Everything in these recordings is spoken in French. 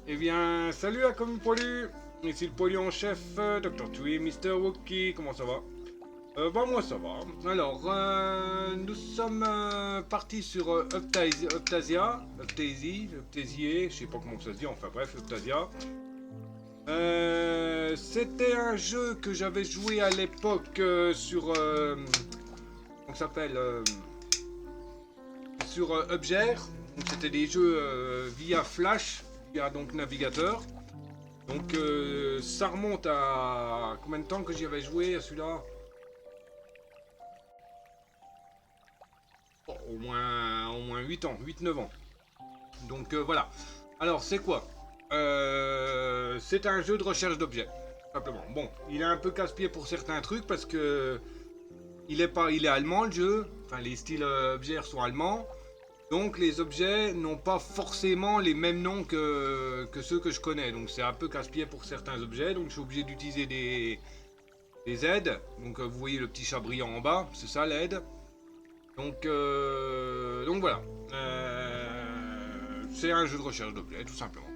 Eh bien, salut à comme poilu. Ici le poilu en chef, Dr. Tui, Mr. Wookie, comment ça va? Moi ça va. Alors, nous sommes partis sur Uptasia, je sais pas comment ça se dit, enfin bref, Uptasia. C'était un jeu que j'avais joué à l'époque sur, comment ça s'appelle, sur Upgère. Donc c'était des jeux via Flash, via donc navigateur. Donc ça remonte à combien de temps que j'y avais joué à celui-là? Bon, au moins 8 ans, 8-9 ans. Donc voilà. Alors c'est quoi? C'est un jeu de recherche d'objets. Simplement. Bon, il est un peu casse-pied pour certains trucs parce que il est allemand le jeu. Enfin les styles objets sont allemands. Donc les objets n'ont pas forcément les mêmes noms que ceux que je connais. Donc c'est un peu casse-pied pour certains objets. Donc je suis obligé d'utiliser des aides. Donc vous voyez le petit chat brillant en bas, c'est ça l'aide. Donc voilà. C'est un jeu de recherche d'objets, tout simplement.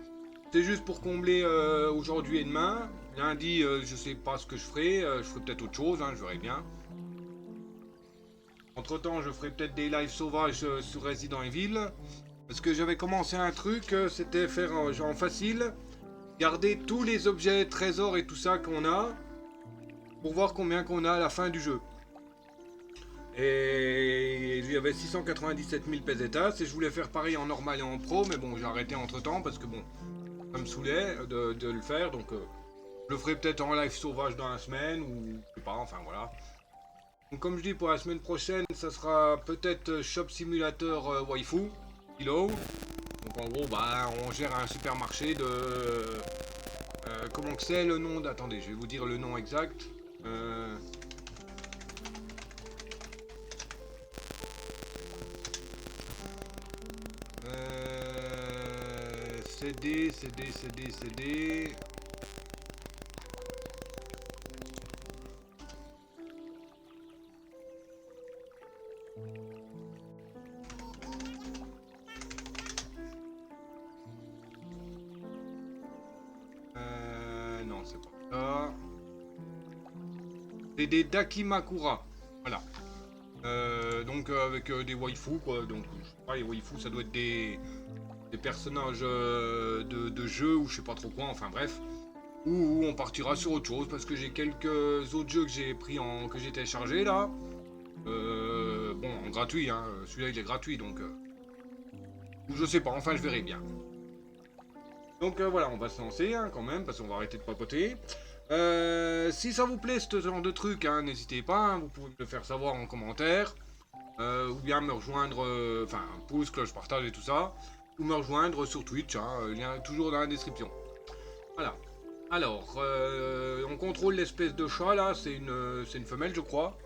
C'est juste pour combler aujourd'hui et demain. Lundi, je sais pas ce que je ferai peut-être autre chose, hein, je verrai bien. Entre temps, je ferai peut-être des lives sauvages sur Resident Evil. Parce que j'avais commencé un truc, c'était faire genre facile. Garder tous les objets, trésors et tout ça qu'on a. Pour voir combien qu'on a à la fin du jeu. Et il y avait 697 000 pesetas et je voulais faire pareil en normal et en pro, mais bon, j'ai arrêté entre temps parce que bon, ça me saoulait de le faire, donc je le ferai peut-être en live sauvage dans la semaine ou je sais pas, enfin voilà. Donc comme je dis, pour la semaine prochaine, ça sera peut-être Shop Simulator Waifu, Kilo. Donc en gros, bah, on gère un supermarché de... comment que c'est le nom Attendez, je vais vous dire le nom exact. CD. Non, c'est pas ça. C'est des Dakimakura. Voilà. Donc avec des waifus quoi. Donc je sais pas, les waifus ça doit être des personnages de jeux ou je sais pas trop quoi. Enfin bref. Ou on partira sur autre chose parce que j'ai quelques autres jeux que j'ai pris que j'ai téléchargé là. Bon en gratuit hein. Celui-là il est gratuit donc. Ou je sais pas. Enfin je verrai bien. Donc voilà, on va se lancer hein, quand même, parce qu'on va arrêter de papoter. Si ça vous plaît ce genre de truc, hein, n'hésitez pas, hein, vous pouvez me le faire savoir en commentaire. Ou bien me rejoindre, enfin pouce, cloche, partage et tout ça. Ou me rejoindre sur Twitch, hein, lien toujours dans la description. Voilà. Alors, on contrôle l'espèce de chat là, c'est une femelle je crois.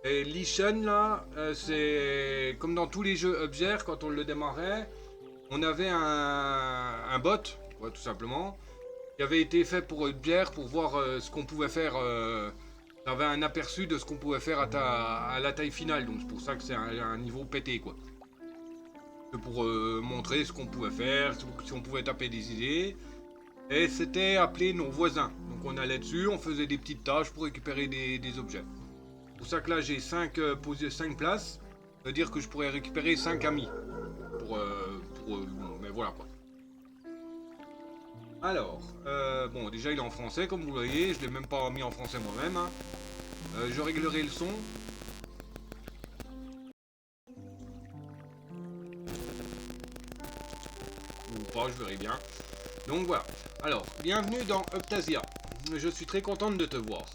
Et Lishen là, c'est comme dans tous les jeux Upgère, quand on le démarrait, on avait un bot, ouais, tout simplement, qui avait été fait pour Upgère pour voir ce qu'on pouvait faire. Ça avait un aperçu de ce qu'on pouvait faire à la taille finale, donc c'est pour ça que c'est un niveau pété quoi. C'est pour montrer ce qu'on pouvait faire, si on pouvait taper des idées. Et c'était appeler nos voisins. Donc on allait dessus, on faisait des petites tâches pour récupérer des objets. C'est pour ça que là j'ai 5 places. Ça veut dire que je pourrais récupérer 5 amis. Mais voilà quoi. Alors, bon déjà il est en français comme vous le voyez, je l'ai même pas mis en français moi-même. Hein. Je réglerai le son. Ou pas, je verrai bien. Donc voilà. Alors, bienvenue dans Uptasia. Je suis très contente de te voir.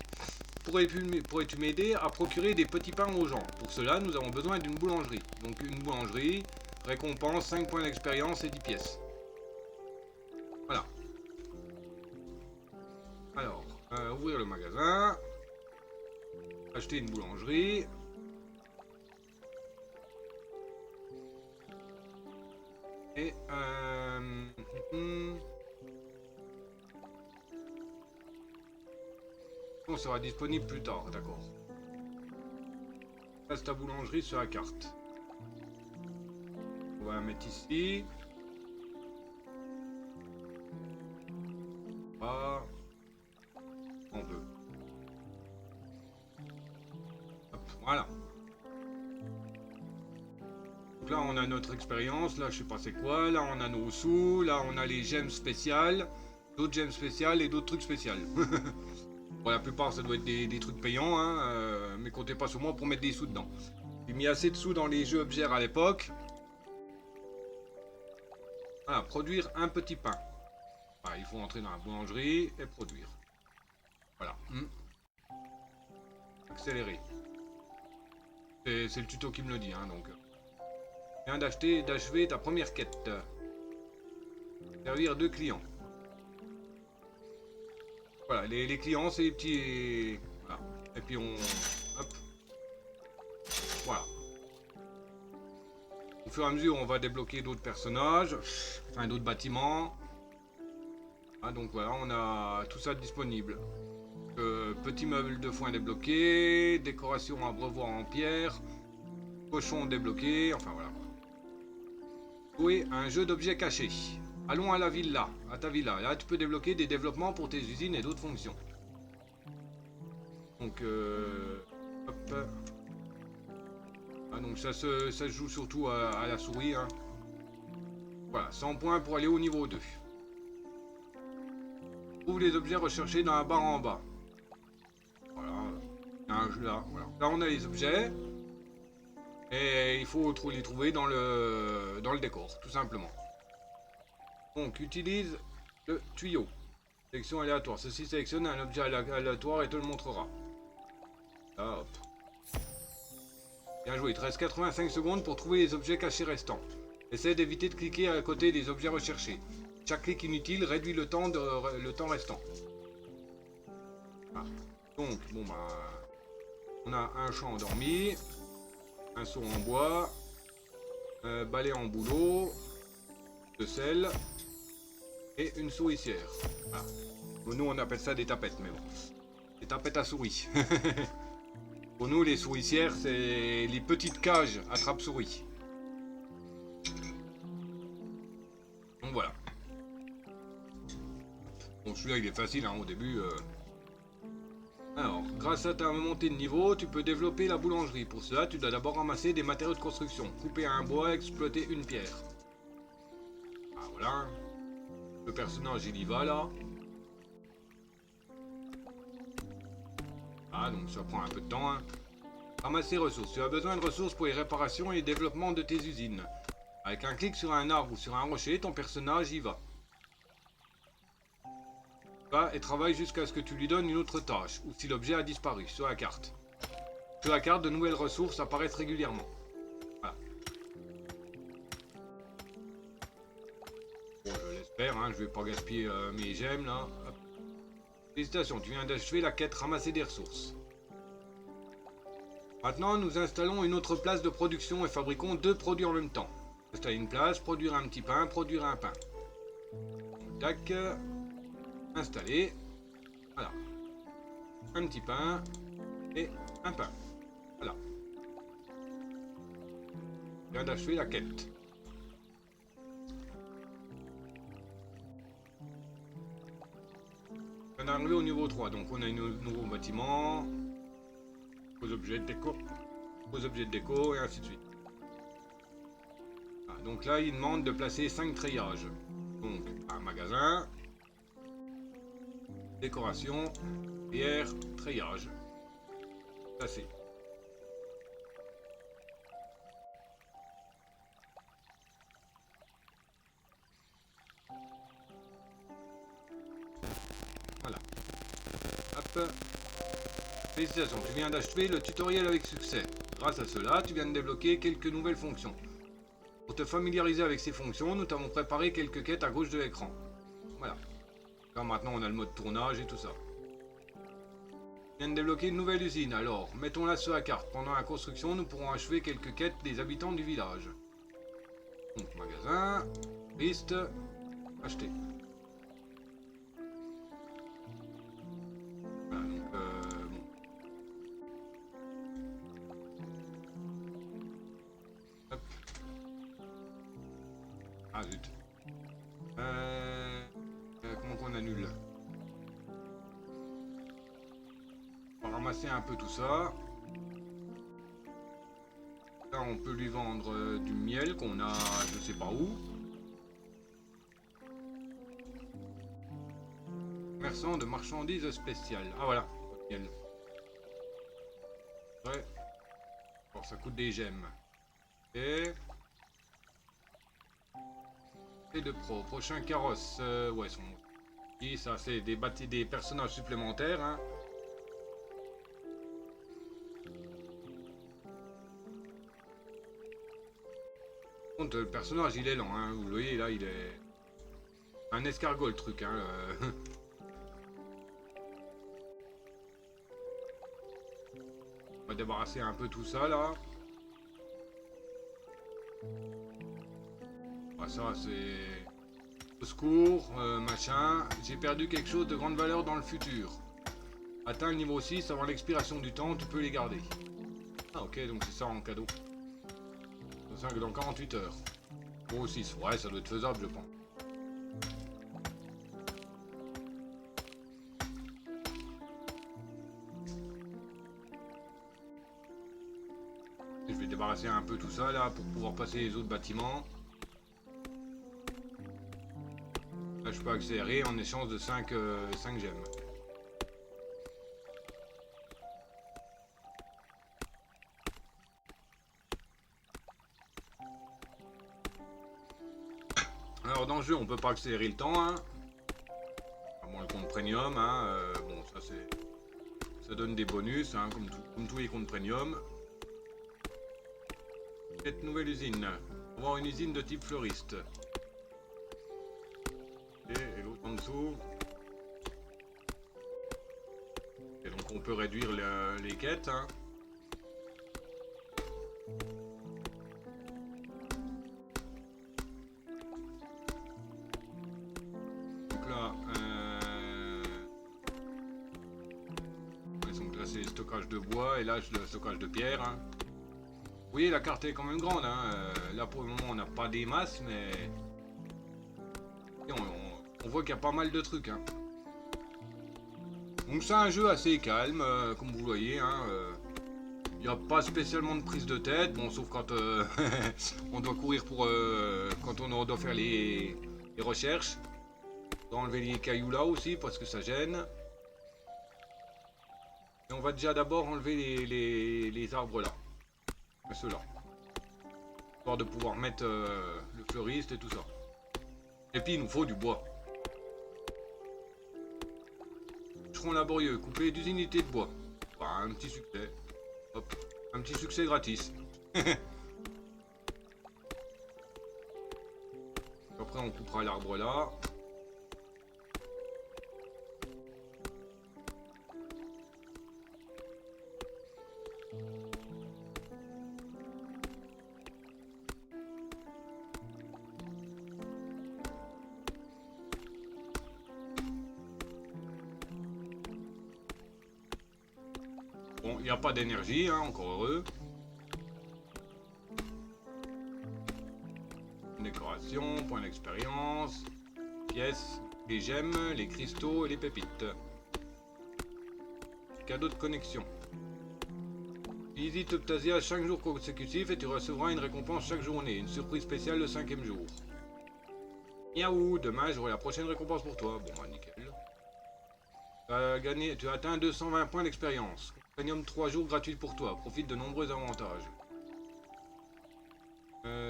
Pourrais-tu m'aider à procurer des petits pains aux gens? Pour cela, nous avons besoin d'une boulangerie. Donc une boulangerie, récompense, 5 points d'expérience et 10 pièces. Voilà. Alors, ouvrir le magasin. Acheter une boulangerie. Et on sera disponible plus tard, d'accord. Passe ta boulangerie sur la carte. On va la mettre ici. Ah, on veut. Hop, voilà. Donc là, on a notre expérience. Là, je sais pas c'est quoi. Là, on a nos sous. Là, on a les gemmes spéciales. D'autres gemmes spéciales et d'autres trucs spéciaux. Pour la plupart, ça doit être des trucs payants. Hein, mais comptez pas sur moi pour mettre des sous dedans. J'ai mis assez de sous dans les jeux objets à l'époque. Voilà, produire un petit pain. Voilà, il faut entrer dans la boulangerie et produire. Voilà. Accélérer. C'est le tuto qui me le dit, hein, donc. Viens d'achever ta première quête. Servir 2 clients. Voilà, les clients, c'est les petits... Voilà. Et puis on... Hop. Voilà. Au fur et à mesure, on va débloquer d'autres personnages. Enfin, d'autres bâtiments. Ah, donc voilà, on a tout ça disponible. Petit meuble de foin débloqué. Décoration à brevoir en pierre. Cochon débloqué. Enfin, voilà. Oui, un jeu d'objets cachés. Allons à la villa, à ta villa. Là, tu peux débloquer des développements pour tes usines et d'autres fonctions. Donc, hop. Ah, donc ça se joue surtout à la souris. Hein. Voilà, 100 points pour aller au niveau 2. Trouve les objets recherchés dans la barre en bas. Voilà, il y a un jeu là. Voilà. Là, on a les objets. Et il faut les trouver dans le décor, tout simplement. Donc, utilise le tuyau. Sélection aléatoire. Ceci sélectionne un objet aléatoire et te le montrera. Là, hop. Bien joué. Il te reste 85 secondes pour trouver les objets cachés restants. Essaie d'éviter de cliquer à côté des objets recherchés. Chaque clic inutile réduit le temps restant. Ah. Donc, bon bah... On a un champ endormi. Un seau en bois. Balai en bouleau. De sel. Et une souricière. Ah. Bon, nous on appelle ça des tapettes, mais bon. Des tapettes à souris. Pour nous, les souricières, c'est les petites cages attrape-souris. Donc voilà. Bon, celui-là, il est facile hein, au début. Alors, grâce à ta montée de niveau, tu peux développer la boulangerie. Pour cela, tu dois d'abord ramasser des matériaux de construction. Couper un bois, exploiter une pierre. Ah, voilà. Le personnage, il y va, là. Ah, donc ça prend un peu de temps, hein. Ramasser ressources. Tu as besoin de ressources pour les réparations et le développement de tes usines. Avec un clic sur un arbre ou sur un rocher, ton personnage y va. Va et travaille jusqu'à ce que tu lui donnes une autre tâche, ou si l'objet a disparu, sur la carte. Sur la carte, de nouvelles ressources apparaissent régulièrement. Voilà. Bon, je l'espère, hein, je vais pas gaspiller mes gemmes, là. Hop. Félicitations, tu viens d'achever la quête ramasser des ressources. Maintenant, nous installons une autre place de production et fabriquons 2 produits en même temps. Installer une place, produire un petit pain, produire un pain. Donc, tac. Installer. Voilà. Un petit pain et un pain. Voilà. Je viens d'achever la quête. On est arrivé au niveau 3, donc on a un nouveau bâtiment. Aux objets de déco. Aux objets de déco et ainsi de suite. Ah, donc là, il demande de placer 5 treillages. Donc, un magasin. Décoration, pierre, treillage. Placé. Voilà. Hop. Félicitations, tu viens d'achever le tutoriel avec succès. Grâce à cela, tu viens de débloquer quelques nouvelles fonctions. Pour te familiariser avec ces fonctions, nous t'avons préparé quelques quêtes à gauche de l'écran. Voilà. Là maintenant on a le mode tournage et tout ça. On vient de débloquer une nouvelle usine, alors mettons-la sur la carte. Pendant la construction, nous pourrons achever quelques quêtes des habitants du village. Donc magasin, liste, acheter. Voilà, donc bon. Hop. Ah zut. Comment qu'on annule? On va ramasser un peu tout ça. Là, on peut lui vendre du miel qu'on a je sais pas où. Commerçant de marchandises spéciales. Ah voilà, miel. Ouais. Alors ça coûte des gemmes. Et de pro. Prochain carrosse. Ouais, son. Et ça, c'est des personnages supplémentaires. Hein. Par contre, le personnage, il est lent. Hein. Vous le voyez, là, il est. Un escargot, le truc. Hein. On va débarrasser un peu tout ça, là. Ah, ça, c'est. Au secours, machin. J'ai perdu quelque chose de grande valeur dans le futur. Atteins le niveau 6 avant l'expiration du temps, tu peux les garder. Ah, ok, donc c'est ça en cadeau. C'est dans 48 heures. Niveau 6, ouais, ça doit être faisable, je pense. Je vais débarrasser un peu tout ça là pour pouvoir passer les autres bâtiments. Là, je peux accélérer en échange de 5 gemmes. Alors dans le jeu, on peut pas accélérer le temps, hein. À moins le compte premium, hein. Bon, ça c'est, ça donne des bonus, hein, comme tous les comptes premium. Cette nouvelle usine. On va avoir une usine de type fleuriste. Et l'autre en dessous. Et donc on peut réduire les quêtes, hein. Donc là, donc là c'est le stockage de bois et là le stockage de pierre. Hein. Vous voyez, la carte est quand même grande. Hein. Là pour le moment on n'a pas des masses, mais on voit qu'il y a pas mal de trucs. Hein. Donc c'est un jeu assez calme, comme vous voyez. Hein. Il n'y a pas spécialement de prise de tête, bon, sauf quand on doit courir pour. Quand on doit faire les recherches. On doit enlever les cailloux là aussi parce que ça gêne. Et on va déjà d'abord enlever les arbres là. Ceux-là. Histoire de pouvoir mettre le fleuriste et tout ça. Et puis il nous faut du bois. Bûcheron laborieux, coupé d'1 unité de bois. Bah, un petit succès. Hop, un petit succès gratis. Après on coupera l'arbre là. Bon, il n'y a pas d'énergie, hein, encore heureux. Décoration, point d'expérience, pièces, les gemmes, les cristaux et les pépites. Cadeau de connexion. Visite Optasia 5 jours consécutifs et tu recevras une récompense chaque journée. Une surprise spéciale le 5e jour. Miaou, demain j'aurai la prochaine récompense pour toi. Bon, bah nickel. Tu as atteint 220 points d'expérience. Premium 3 jours gratuit pour toi. Profite de nombreux avantages.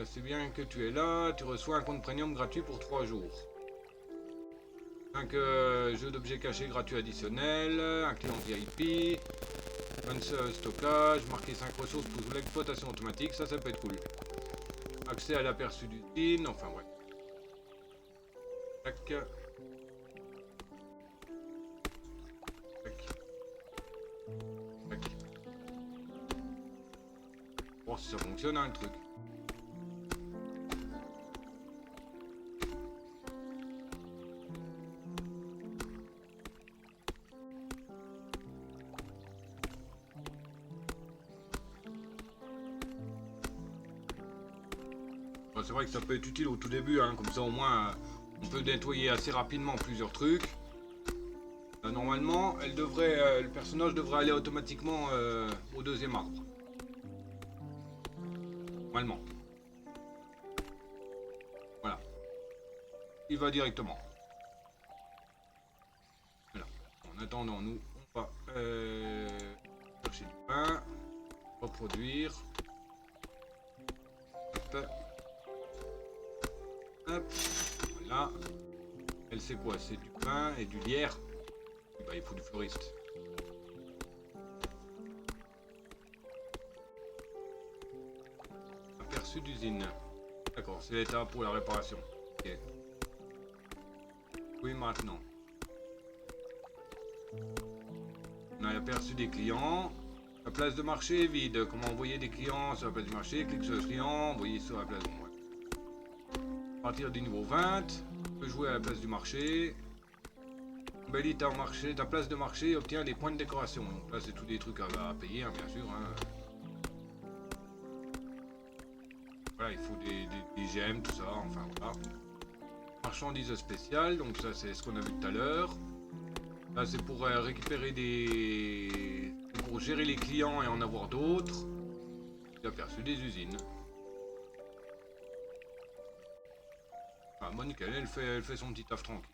C'est bien que tu es là. Tu reçois un compte premium gratuit pour 3 jours. 5 jeux d'objets cachés gratuits additionnels. Un client VIP. Stockage. Marquer 5 ressources pour l'exploitation automatique. Ça peut être cool. Accès à l'aperçu d'usine. Enfin, ouais. Tac. Tac. Tac. Bon, si ça fonctionne, hein, le truc. c'est vrai que ça peut être utile au tout début, hein, comme ça au moins on peut nettoyer assez rapidement plusieurs trucs. Normalement, le personnage devrait aller automatiquement au deuxième arbre. Normalement. Voilà. Il va directement. Voilà. En attendant, nous, on va chercher du pain. Reproduire. Hop. Hop. Voilà. Elle c'est quoi? C'est du pain et du lierre. Bah, il faut du fleuriste. Aperçu d'usine. D'accord, c'est l'état pour la réparation. Ok. Oui, maintenant. On a l'aperçu des clients. La place de marché est vide. Comment envoyer des clients sur la place du marché? Clique sur le client, envoyer sur la place. Ouais. À partir du niveau 20, on peut jouer à la place du marché. Embellis ta marché, ta place de marché obtient des points de décoration. Donc là, c'est tous des trucs à payer, hein, bien sûr. Hein. Voilà, il faut des gemmes, tout ça. Enfin, voilà. Marchandises spéciales. Donc ça, c'est ce qu'on a vu tout à l'heure. Là, c'est pour récupérer des... pour gérer les clients et en avoir d'autres. J'ai aperçu des usines. Ah, bon, nickel, elle fait son petit taf tranquille.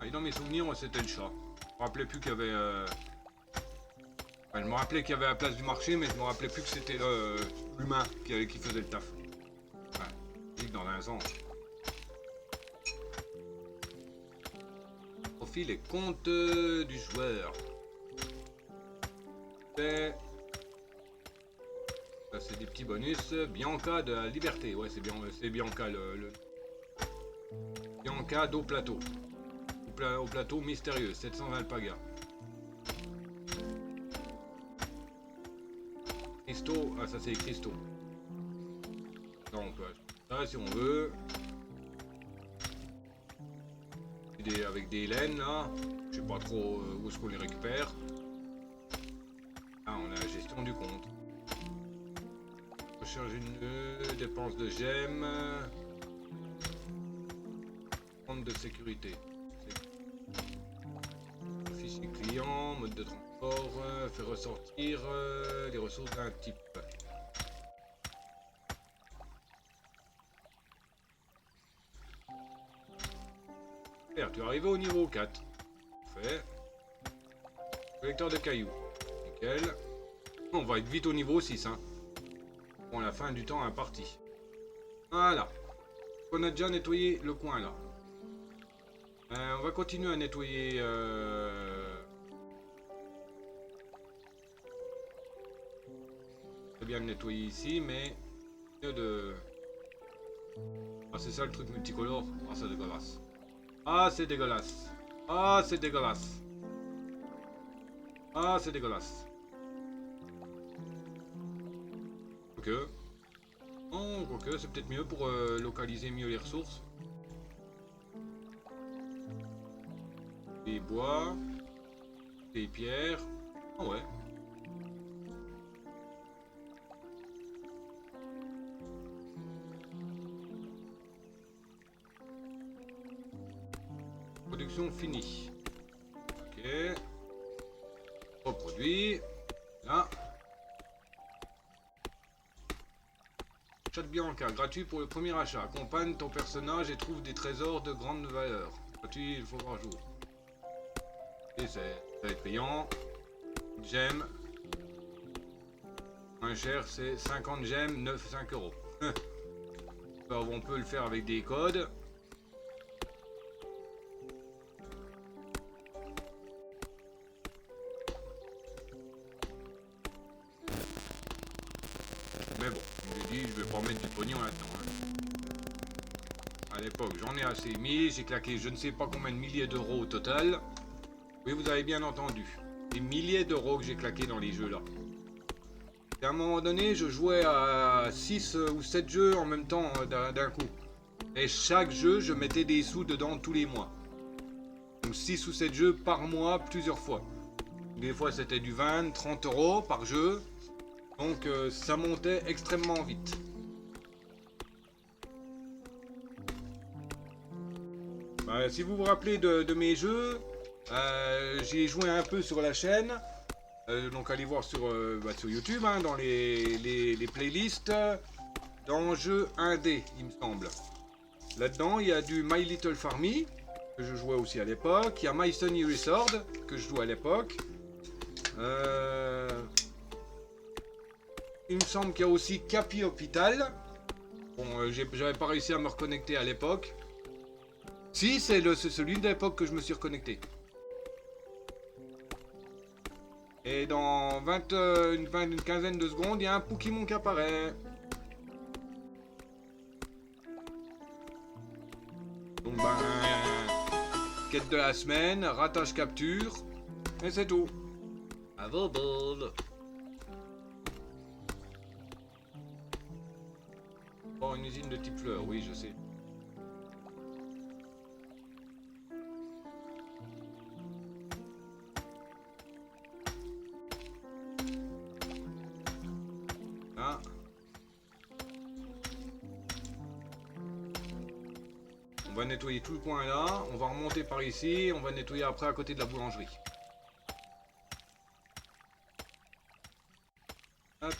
Ah, et dans mes souvenirs, c'était le chat. Je me rappelais plus qu'il y avait... Enfin, je me rappelais qu'il y avait la place du marché, mais je me rappelais plus que c'était l'humain qui faisait le taf. Ouais, dans un sens. Profil et compte du joueur. Ça, c'est des petits bonus. Bianca de la liberté. Ouais, c'est Bianca le... Bianca d'au plateau. Au plateau mystérieux. 720 alpagas. Cristaux. Ah, ça c'est les cristaux. Donc, ça si on veut. Avec des laines là. Je sais pas trop où est-ce qu'on les récupère. Ah, on a la gestion du compte. Recharge une dépense de gemmes. Compte de sécurité. Fichier client, mode de transport, faire ressortir les ressources d'un type. Super, tu es arrivé au niveau 4. Parfait. Collecteur de cailloux. Nickel. On va être vite au niveau 6. Hein. Bon, la fin du temps imparti. Voilà. On a déjà nettoyé le coin là. On va continuer à nettoyer... C'est bien de nettoyer ici, mais... mieux de... Ah, c'est ça le truc multicolore. Ah, c'est dégueulasse. Ah, c'est dégueulasse. Ah, c'est dégueulasse. Ah, c'est dégueulasse. Ok. Oh, quoique, c'est peut-être mieux pour localiser mieux les ressources. Des bois. Des pierres. Ah ouais. Production finie. Ok. Reproduit. Là. Chat Bianca, gratuit pour le premier achat. Accompagne ton personnage et trouve des trésors de grande valeur. Gratuit, il faut par jour. Et c'est payant. Gemmes. Moins cher, c'est 50 gemmes, 5 euros. Alors, on peut le faire avec des codes. Mais bon, je lui dis, je vais pas mettre du pognon là-dedans. Hein. À l'époque, j'en ai assez mis. J'ai claqué je ne sais pas combien de milliers d'euros au total. Oui, vous avez bien entendu. Des milliers d'euros que j'ai claqué dans les jeux là. Et à un moment donné, je jouais à 6 ou 7 jeux en même temps d'un coup. Et chaque jeu, je mettais des sous dedans tous les mois. Donc 6 ou 7 jeux par mois, plusieurs fois. Des fois, c'était du 20, 30 euros par jeu. Donc ça montait extrêmement vite. Bah, si vous vous rappelez de mes jeux, j'ai joué un peu sur la chaîne. Donc allez voir sur YouTube, hein, dans les playlists, dans jeux indé, il me semble. Là-dedans, il y a du My Little Farmy, que je jouais aussi à l'époque. Il y a My Sunny Resort, que je jouais à l'époque. Il me semble qu'il y a aussi Capi Hospital. Bon, j'avais pas réussi à me reconnecter à l'époque. Si, c'est celui de l'époque que je me suis reconnecté. Et dans une quinzaine de secondes, il y a un Pokémon qui apparaît. Donc ben, quête de la semaine, ratage capture, et c'est tout. Available. Bon, une usine de type fleur, oui, je sais. Là. On va nettoyer tout le coin là, on va remonter par ici, on va nettoyer après à côté de la boulangerie. Hop.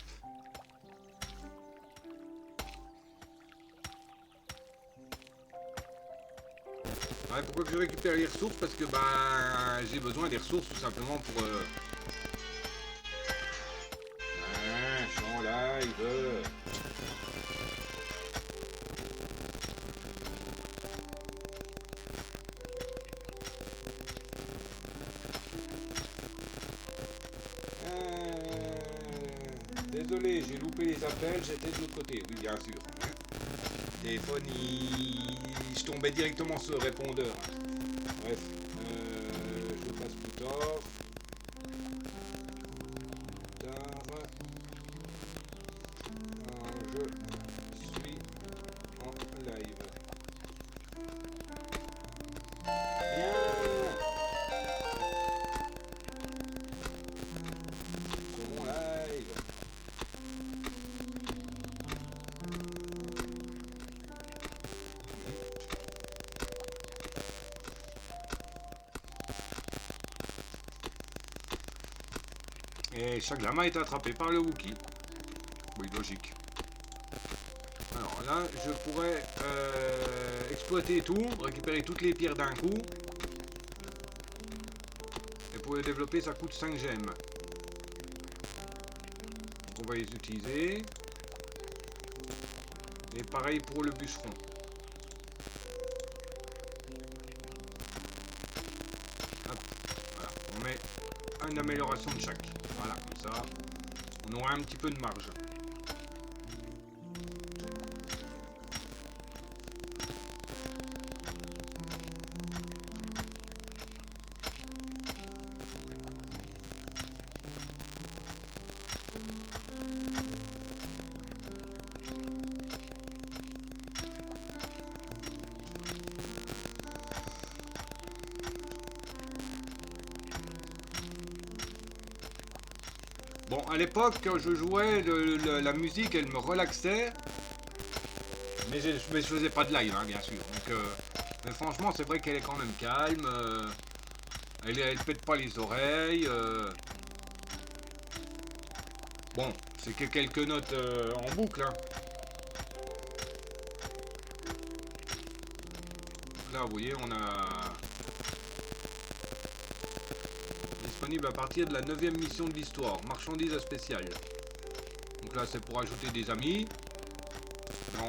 Ouais, pourquoi que je récupère les ressources? Parce que bah j'ai besoin des ressources tout simplement pour... Ah, je suis en live. Désolé, j'ai loupé les appels, j'étais de l'autre côté, oui bien sûr. Le téléphone, je tombais directement sur le répondeur. Bref, je passe plus tard. Je suis en live. Bien. Sur mon live. Et chaque lama est attrapé par le Wookie. Oui, logique. Alors là, je pourrais exploiter tout, récupérer toutes les pierres d'un coup. Et pour le développer, ça coûte 5 gemmes. Donc on va les utiliser. Et pareil pour le bûcheron. Hop, voilà, on met une amélioration de chaque. Voilà, comme ça, on aura un petit peu de marge. Bon, à l'époque, quand je jouais, la musique, elle me relaxait. Mais je faisais pas de live, hein, bien sûr. Donc, mais franchement, c'est vrai qu'elle est quand même calme. Elle pète pas les oreilles. Bon, c'est que quelques notes en boucle. Hein. Là, vous voyez, on a... disponible à partir de la 9e mission de l'histoire, marchandises spéciales. Donc là c'est pour ajouter des amis. Là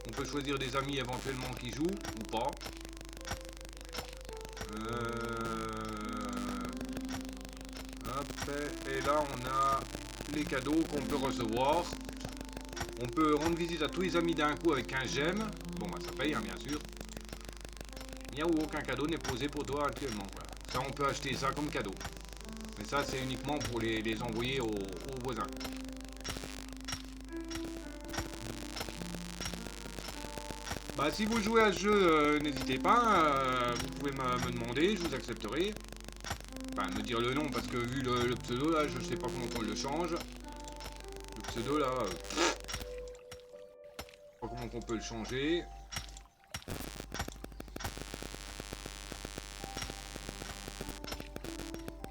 on peut choisir des amis éventuellement qui jouent ou pas. Hop, et là on a les cadeaux qu'on peut recevoir. On peut rendre visite à tous les amis d'un coup avec 15 gemmes. Bon bah ça paye hein, bien sûr. Il n'y a aucun cadeau n'est posé pour toi actuellement. Voilà. Ça, on peut acheter ça comme cadeau. Mais ça, c'est uniquement pour les envoyer aux voisins. Bah, si vous jouez à ce jeu, n'hésitez pas. Vous pouvez me demander, je vous accepterai. Enfin, me dire le nom, parce que vu le pseudo, là, je sais pas comment on le change. Le pseudo, là... je sais pas comment on peut le changer.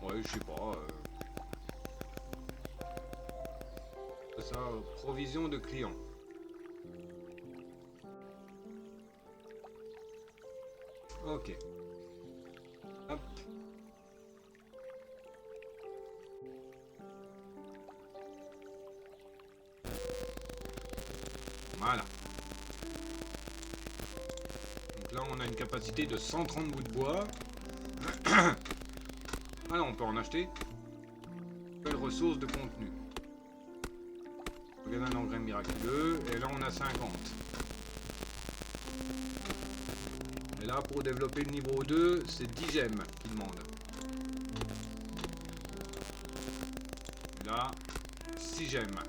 Ouais, je sais pas. Ça, provision de clients. Ok. Hop. Voilà. Donc là, on a une capacité de 130 bouts de bois. Alors, on peut en acheter. Nouvelle ressource de contenu. Regarde un engrais miraculeux. Et là, on a 50. Et là, pour développer le niveau 2, c'est 10 gemmes qu'il demande. Et là, 6 gemmes.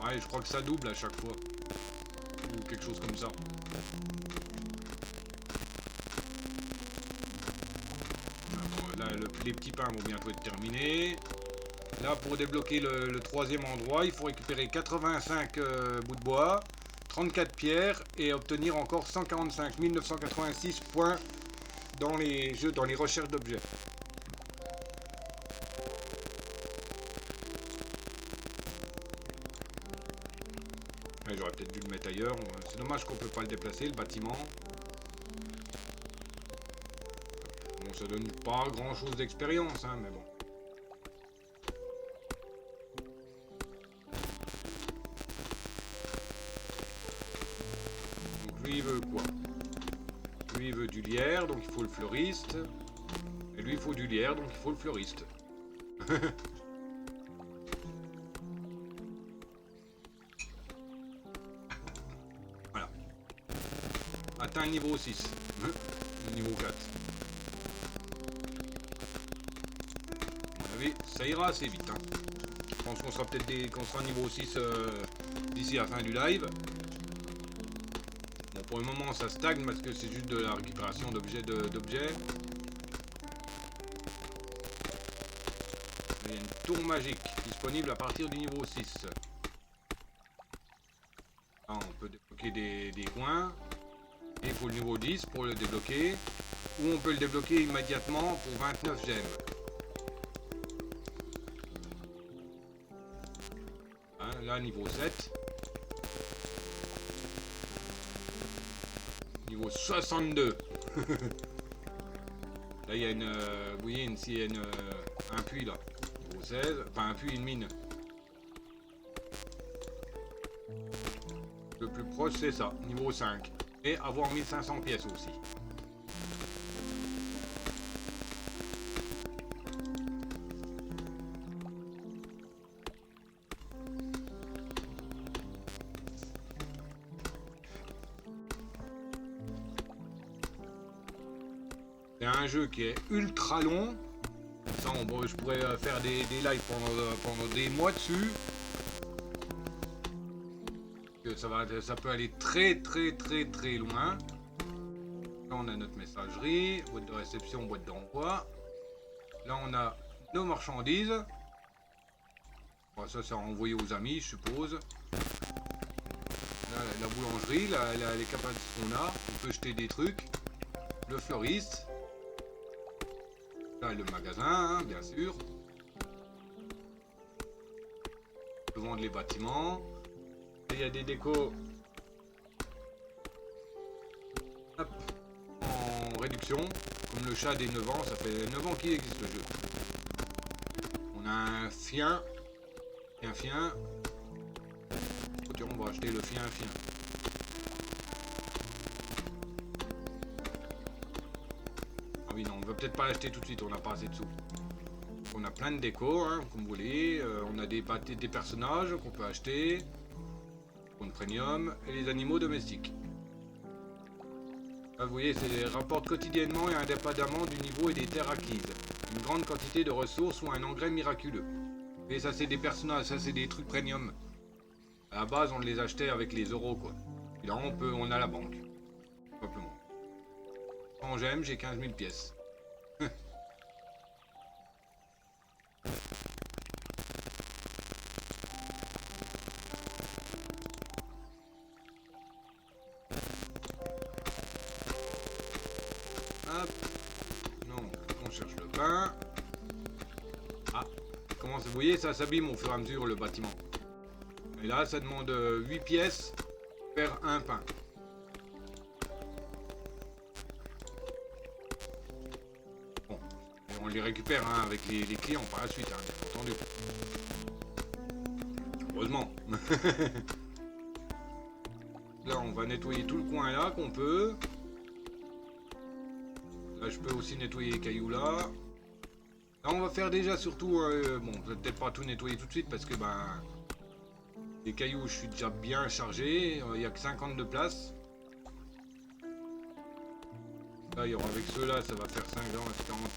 Ouais, je crois que ça double à chaque fois. Ou quelque chose comme ça. Là, les petits pains vont bientôt être terminés. Là, pour débloquer le troisième endroit, il faut récupérer 85 bouts de bois, 34 pierres et obtenir encore 145 986 points dans les jeux, dans les recherches d'objets. J'aurais peut-être dû le mettre ailleurs. C'est dommage qu'on peut pas le déplacer, le bâtiment. Bon, ça donne pas grand chose d'expérience, hein, mais bon. Donc lui, il veut quoi? Lui, il veut du lierre, donc il faut le fleuriste. Et lui, il faut du lierre, donc il faut le fleuriste. Voilà. Atteint le niveau 6. Niveau 4. Vous savez, ça ira assez vite. Hein. Je pense qu'on sera peut-être qu'on sera niveau 6 d'ici la fin du live. Bon, pour le moment, ça stagne parce que c'est juste de la récupération d'objets. Il y a une tour magique disponible à partir du niveau 6. Là, on peut débloquer des coins. Et il faut le niveau 10 pour le débloquer. Ou on peut le débloquer immédiatement pour 29 gemmes. Hein, là, niveau 7. Niveau 62. Là, il y a une... vous voyez, il y a un puits là. Niveau 16. Enfin, un puits, une mine. Le plus proche, c'est ça. Niveau 5. Et avoir 1500 pièces aussi. C'est un jeu qui est ultra long. Ça, je pourrais faire des lives pendant des mois dessus. Ça peut aller très loin. Là, on a notre messagerie, boîte de réception, boîte d'envoi. Là, on a nos marchandises. Bon, ça, c'est envoyé aux amis, je suppose. Là, la boulangerie, les capacités qu'on a. On peut jeter des trucs. Le fleuriste. Là, le magasin, hein, bien sûr. On peut vendre les bâtiments. Il y a des décos hop, en réduction, comme le chat des 9 ans, ça fait 9 ans qu'il existe le jeu. On a un fien, un fien. On va acheter le fien. Ah oui, non, on ne va peut-être pas l'acheter tout de suite, on n'a pas assez de sous. On a plein de décos, hein, comme vous voulez. On a des personnages qu'on peut acheter. Premium et les animaux domestiques. Là, vous voyez, c'est rapporte quotidiennement et indépendamment du niveau et des terres acquises. Une grande quantité de ressources ou un engrais miraculeux. Et ça, c'est des personnages, ça, c'est des trucs premium. À la base, on les achetait avec les euros, quoi. Et là, on a la banque. Simplement. Quand j'aime, j'ai 15 000 pièces. commence, vous voyez, ça s'abîme au fur et à mesure le bâtiment. Et là, ça demande 8 pièces faire un pain. Bon, et on les récupère hein, avec les clients par la suite, hein, bien entendu. Heureusement. Là, on va nettoyer tout le coin là qu'on peut. Là, je peux aussi nettoyer les cailloux là. Là, on va faire déjà surtout... bon, peut-être pas tout nettoyer tout de suite parce que ben... les cailloux, je suis déjà bien chargé. Il n'y a que 50 de place. Là, il y aura avec ceux-là, ça va faire 50, 40,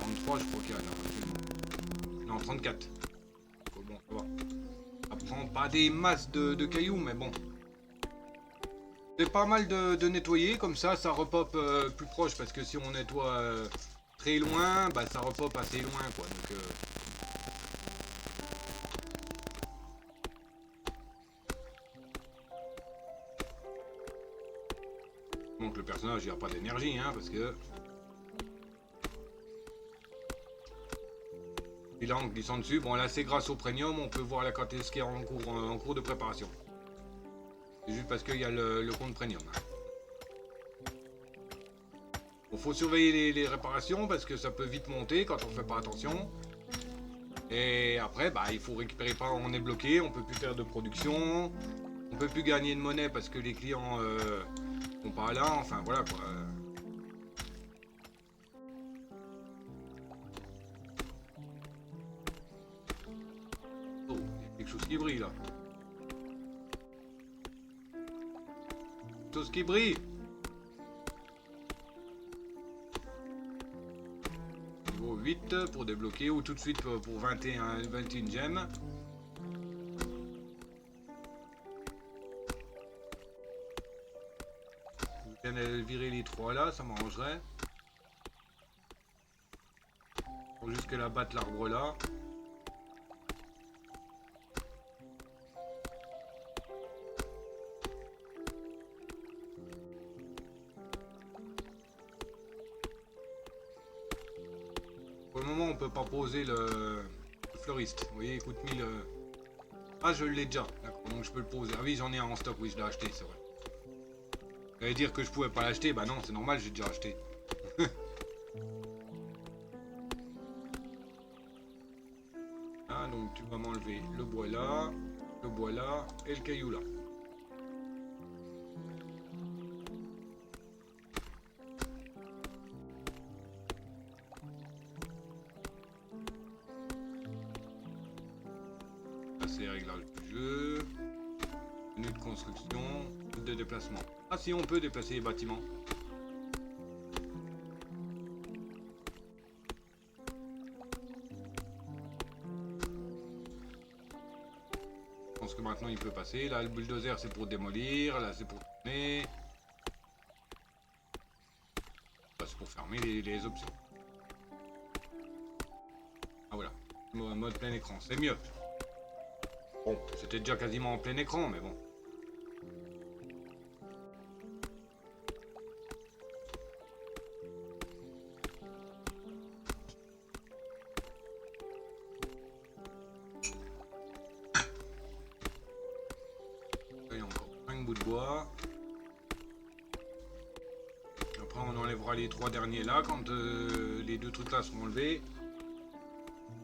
43, je crois qu'il y en a. Non, 34. Bon, ça va. Ça prend pas des masses de cailloux, mais bon. C'est pas mal de nettoyer, comme ça repop plus proche, parce que si on nettoie très loin, bah ça repop assez loin, quoi. Donc, le personnage, il n'y a pas d'énergie, hein, parce que... Et là, en glissant dessus, bon là, c'est grâce au premium, on peut voir la quantité qui est en cours de préparation. C'est juste parce qu'il y a le compte premium. Bon, faut surveiller les réparations parce que ça peut vite monter quand on fait pas attention. Et après, bah, il faut récupérer pas, on est bloqué, on peut plus faire de production, on peut plus gagner de monnaie parce que les clients sont pas là, enfin voilà quoi. Oh, il y a quelque chose qui brille là. Chose qui brille. Niveau 8 pour débloquer ou tout de suite pour 21 gemmes. Je viens de virer les 3 là, ça m'arrangerait. Pour juste qu'elle abatte l'arbre là. Pour le moment, on peut pas poser le fleuriste. Vous voyez, il coûte 1000. Ah, je l'ai déjà. D'accord, donc je peux le poser. Ah oui, j'en ai un en stock. Oui, je l'ai acheté, c'est vrai. Vous allez dire que je pouvais pas l'acheter. Bah non, c'est normal, j'ai déjà acheté. Ah, donc tu vas m'enlever le bois là et le caillou là. C'est les réglages du jeu. Menu de construction, de déplacement. Ah si, on peut déplacer les bâtiments. Je pense que maintenant il peut passer. Là, le bulldozer c'est pour démolir. Là, c'est pour tourner. Là, c'est pour fermer les options. Ah voilà. Mode plein écran, c'est mieux. Bon, c'était déjà quasiment en plein écran, mais bon. Il y a encore 5 bouts de bois. Après, on enlèvera les 3 derniers là, quand les 2 trucs là seront enlevés.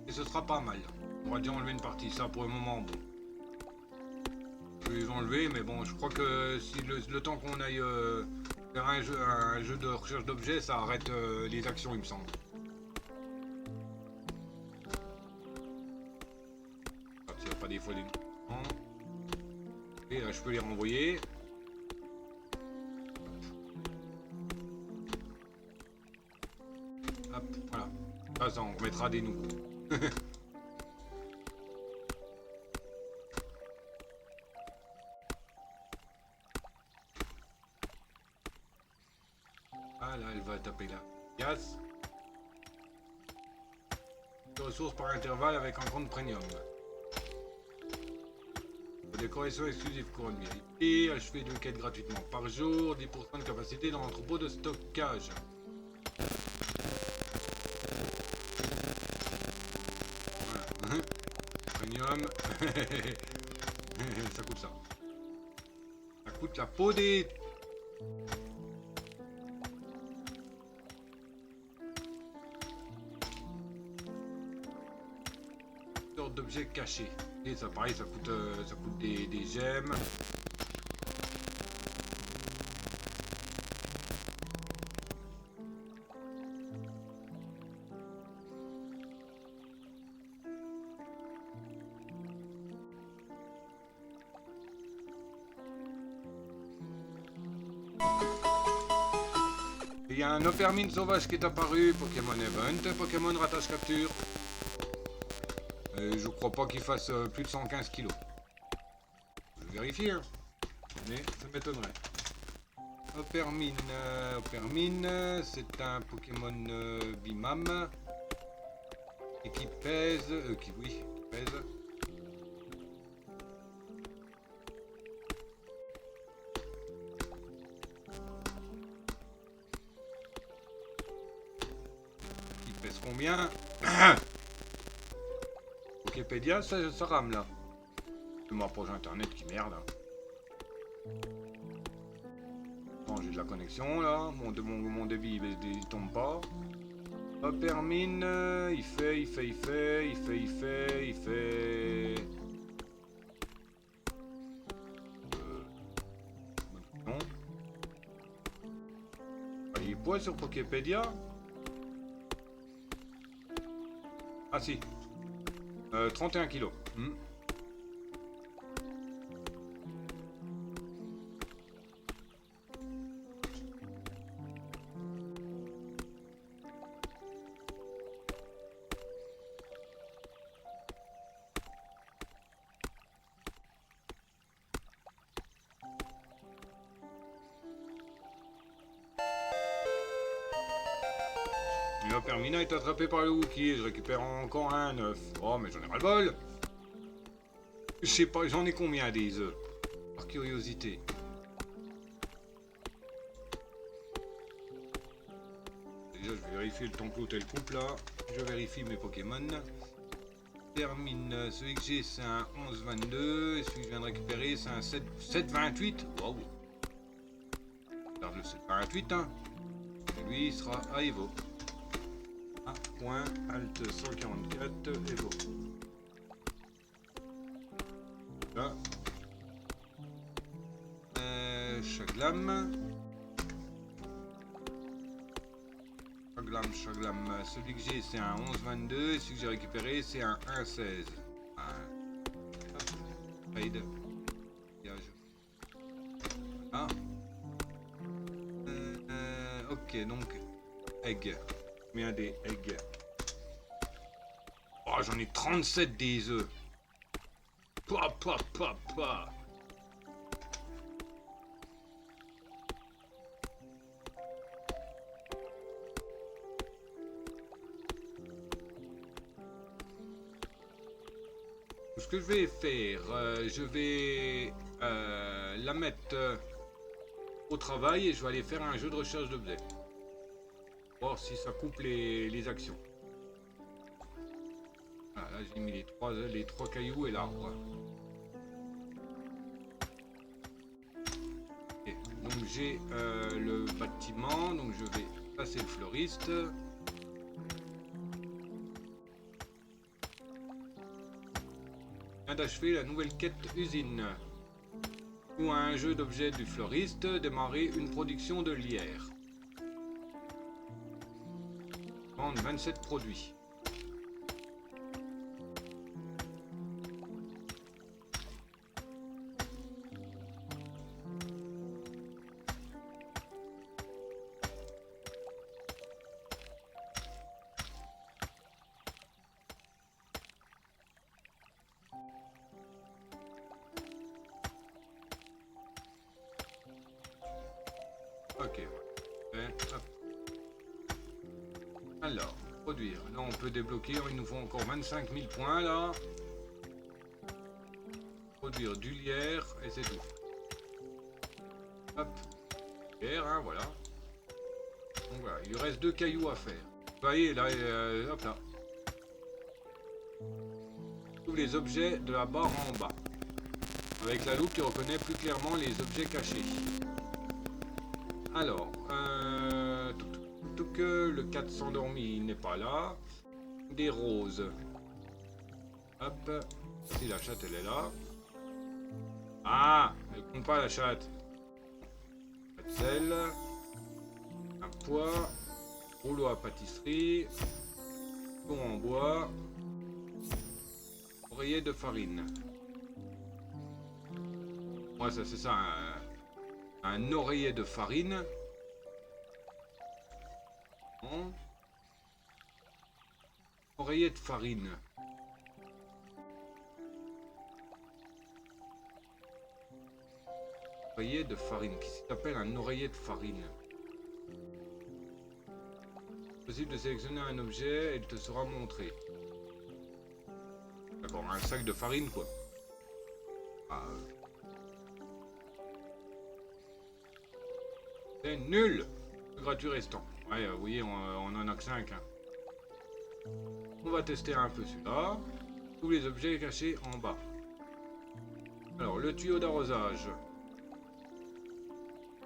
Et ce sera pas mal. On va déjà enlever une partie, ça pour le moment, bon. Je vais les enlever, mais bon, je crois que si le temps qu'on aille faire un jeu de recherche d'objets, ça arrête les actions, il me semble. S'il n'y a pas des fois des... Et là, je peux les renvoyer. Hop, voilà. Ça, on remettra des nouveaux. Ah là, elle va taper la gaz. Ressources par intervalle avec un compte premium. Décoration exclusive couronne vérité. Achever 2 quêtes gratuitement par jour. 10% de capacité dans l'entrepôt de stockage. Voilà. Ça coûte ça. Ça coûte la peau des... sortes d'objets cachés. Et ça pareil, ça coûte des gemmes. Il y a un Opermine sauvage qui est apparu, Pokémon Event, Pokémon rattache capture. Et je crois pas qu'il fasse plus de 115 kilos. Je vérifie, hein. Mais ça m'étonnerait. Opermine, c'est un Pokémon Bimam. Et qui pèse... qui pèse... Combien? Wikipédia, ça rame là. C'est mon projet internet qui merde. Bon, j'ai de la connexion là. Mon débit il tombe pas. Opermine, il fait. Non. Il poids sur Wikipédia. Ah si. 31 kilos. L'Opermina est attrapé par le Wookie et je récupère encore un œuf. Oh, mais j'en ai ras-le-bol. Je sais pas, j'en ai combien des œufs? Par curiosité. Déjà, je vais vérifier le template tel couple là. Je vérifie mes Pokémon. Termine. Celui que j'ai, c'est un 11-22. Et celui que je viens de récupérer, c'est un 7-28. Waouh. Regarde le 7-28, hein. Et lui, il sera à Evo. Point Alt 144 Evo. Là. Chaglam. Celui que j'ai c'est un 11-22 et celui que j'ai récupéré c'est un 1-16. Raid. Ah. Ok, donc egg. Combien des eggs? Oh, j'en ai 37 des œufs. Pa. Ce que je vais faire, je vais la mettre au travail et je vais aller faire un jeu de recherche d'objets. Voir si ça coupe les actions. Ah, là j'ai mis les trois cailloux et l'arbre. Okay. Donc j'ai le bâtiment, donc je vais passer le fleuriste. D'achever la nouvelle quête usine. Ou un jeu d'objets du fleuriste, démarrer une production de lierre. Vendre 27 produits. Ok, ouais. Hop. Alors, produire. Là, on peut débloquer. Il nous faut encore 25 000 points, là. Produire du lierre, et c'est tout. Hop. Lierre, hein, voilà. Donc voilà, il lui reste 2 cailloux à faire. Vous voyez, là, hop là. Trouve les objets de la barre en bas. Avec la loupe, tu reconnais plus clairement les objets cachés. Alors, le 4 s'endormi, il n'est pas là. Des roses. Hop. Si la chatte, elle est là. Ah, elle compte pas la chatte. Pas de sel. Un poids. Rouleau à pâtisserie. Tour en bois. Oreiller de farine. Moi, ça c'est ça. Un oreiller de farine. Bon. Oreiller de farine. Oreiller de farine. Qu'est-ce qui s'appelle un oreiller de farine? Possible de sélectionner un objet et il te sera montré. D'accord, un sac de farine quoi. Ah, c'est nul. Le gratuit restant. Ouais, vous voyez, on en a que 5. Hein. On va tester un peu celui-là. Tous les objets cachés en bas. Alors, le tuyau d'arrosage.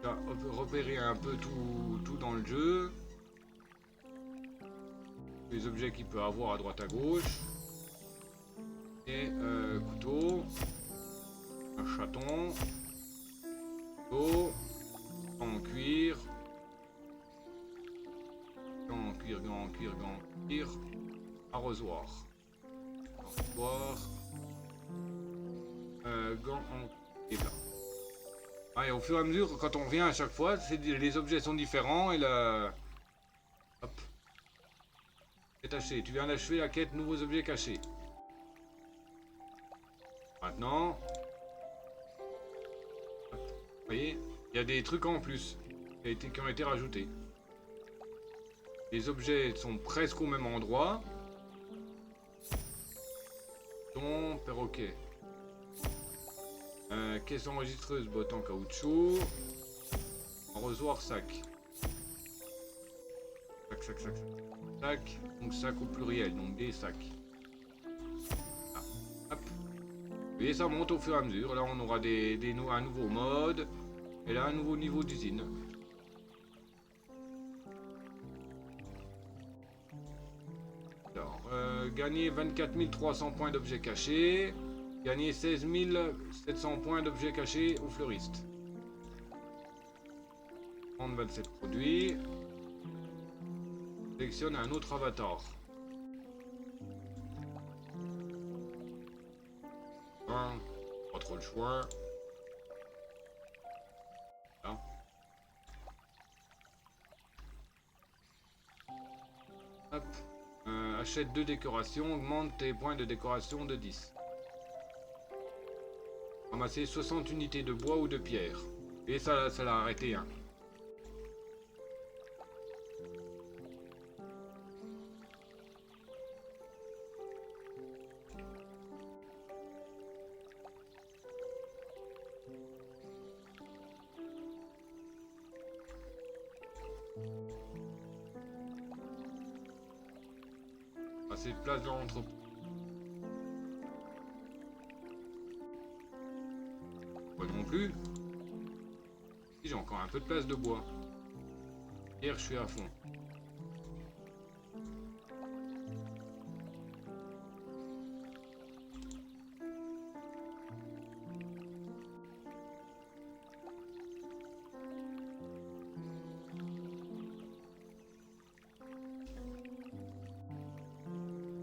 On va repérer un peu tout dans le jeu. Les objets qu'il peut avoir à droite à gauche. Et couteau. Un chaton. Couteau. En cuir. Gants en cuir, gants en cuir, gants en cuir. Arrosoir. Arrosoir. Gants en cuir. Ah, et au fur et à mesure, quand on revient à chaque fois, les objets sont différents et la... Hop. Détaché. Tu viens d'achever la quête nouveaux objets cachés. Maintenant... Hop. Vous voyez, il y a des trucs en plus qui ont été rajoutés. Les objets sont presque au même endroit. Ton perroquet. Caisse enregistreuse, botte en caoutchouc. Arrosoir, sac. Sac, sac, sac, sac. Sac. Donc sac au pluriel, donc des sacs. Ah. Hop. Vous voyez, ça monte au fur et à mesure. Là, on aura un nouveau mode. Et là, un nouveau niveau d'usine. Alors, gagner 24 300 points d'objets cachés. Gagner 16 700 points d'objets cachés au fleuriste. Prendre 27 produits. Sélectionne un autre avatar. Pas trop le choix. Là. Hop. Achète 2 décorations, augmente tes points de décoration de 10. Ramasser 60 unités de bois ou de pierre. Et ça l'a arrêté, hein. Assez de place dans l'entrepôt. Non plus. J'ai encore un peu de place de bois. Hier, je suis à fond.